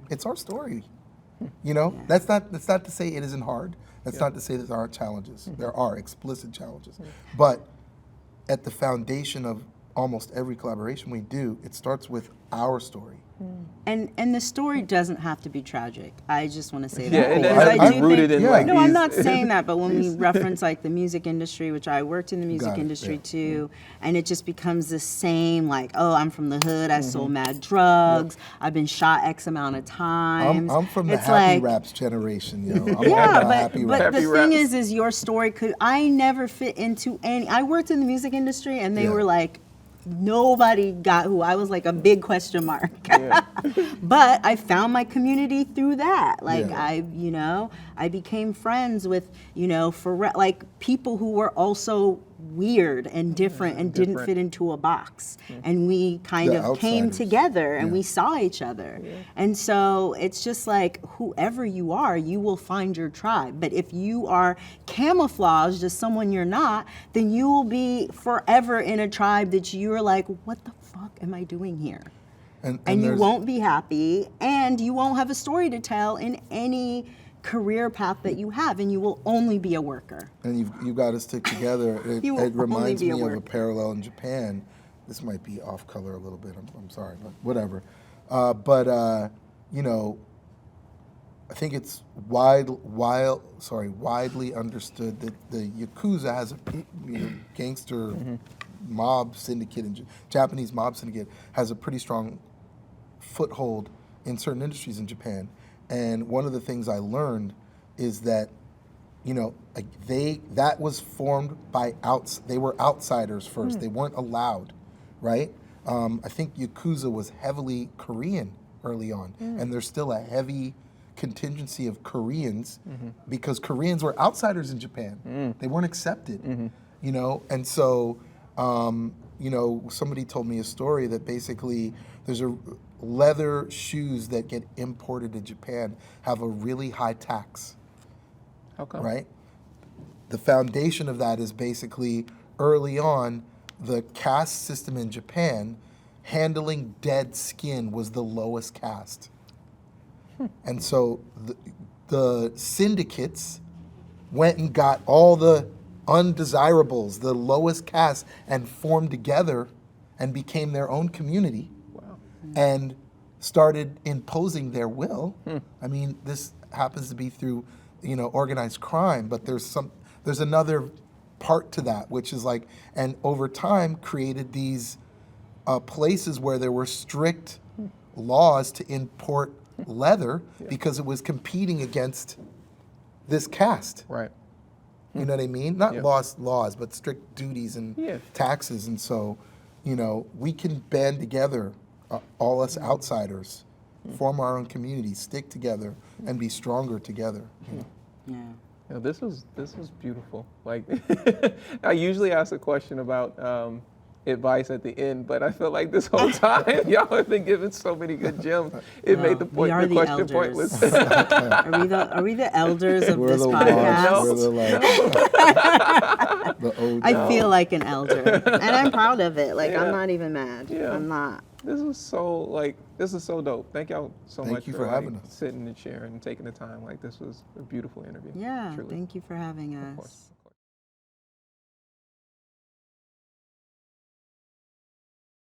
It's our story. That's not to say it isn't hard. That's not to say that there aren't challenges. There are explicit challenges. But at the foundation of almost every collaboration we do, it starts with our story. And the story doesn't have to be tragic. I just want to say Yeah, that. and because I do rooted think- in like No, these, I'm not saying that, but when we reference like the music industry, which I worked in the music Got it, industry yeah. too, and it just becomes the same, like, oh, I'm from the hood, I sold mad drugs, I've been shot X amount of times. I'm from the It's happy like, raps generation, I'm yeah, all happy but raps. the Happy thing raps. is your story I never fit into any. I worked in the music industry, and they were like, nobody got who I was, like a big question mark. But I found my community through that. Like I became friends with, like people who were also weird and different and didn't fit into a box. And we kind The of came outsiders. together and we saw each other. And so it's just like whoever you are, you will find your tribe. But if you are camouflaged as someone you're not, then you will be forever in a tribe that you're like, what the fuck am I doing here? And you there's- won't be happy, and you won't have a story to tell in any career path that you have, and you will only be a worker. And you've got to stick together. You will It reminds only be me a of a worker. parallel in Japan. This might be off color a little bit. I'm sorry, but whatever. I think it's widely understood that the Yakuza has a gangster mob syndicate, and Japanese mob syndicate has a pretty strong foothold in certain industries in Japan. And one of the things I learned is that, that was formed by they were outsiders first. They weren't allowed. right? I think Yakuza was heavily Korean early on, and there's still a heavy contingency of Koreans because Koreans were outsiders in Japan. They weren't accepted, you know? And so, you know, somebody told me a story that basically there's a leather shoes that get imported to Japan have a really high tax. How come? Right? The foundation of that is basically early on, the caste system in Japan, handling dead skin was the lowest caste. And so the syndicates went and got all the undesirables, the lowest caste, and formed together and became their own community. Wow. And started imposing their will. I mean, this happens to be through, you know, organized crime, but there's another part to that, which is like, and over time created these places where there were strict laws to import leather because it was competing against this caste. Right. You know what I mean? Not laws, but strict duties and taxes. And so, you know, we can band together, all us outsiders, form our own communities, stick together, and be stronger together. Yeah. Yeah, this was beautiful. Like, I usually ask a question about advice at the end, but I feel like this whole time y'all have been giving so many good gems. It made the point, the question elders. pointless. Are we the elders of We're this the podcast? ones, we're the like, the old I feel like an elder, and I'm proud of it. Like, Yeah. I'm not even mad. Yeah. I'm not. This is so dope. Thank y'all so Thank much you for for having like, us. sitting and sharing and taking the time. Like, this was a beautiful interview. Yeah. Truly. Thank you for having Of us. course.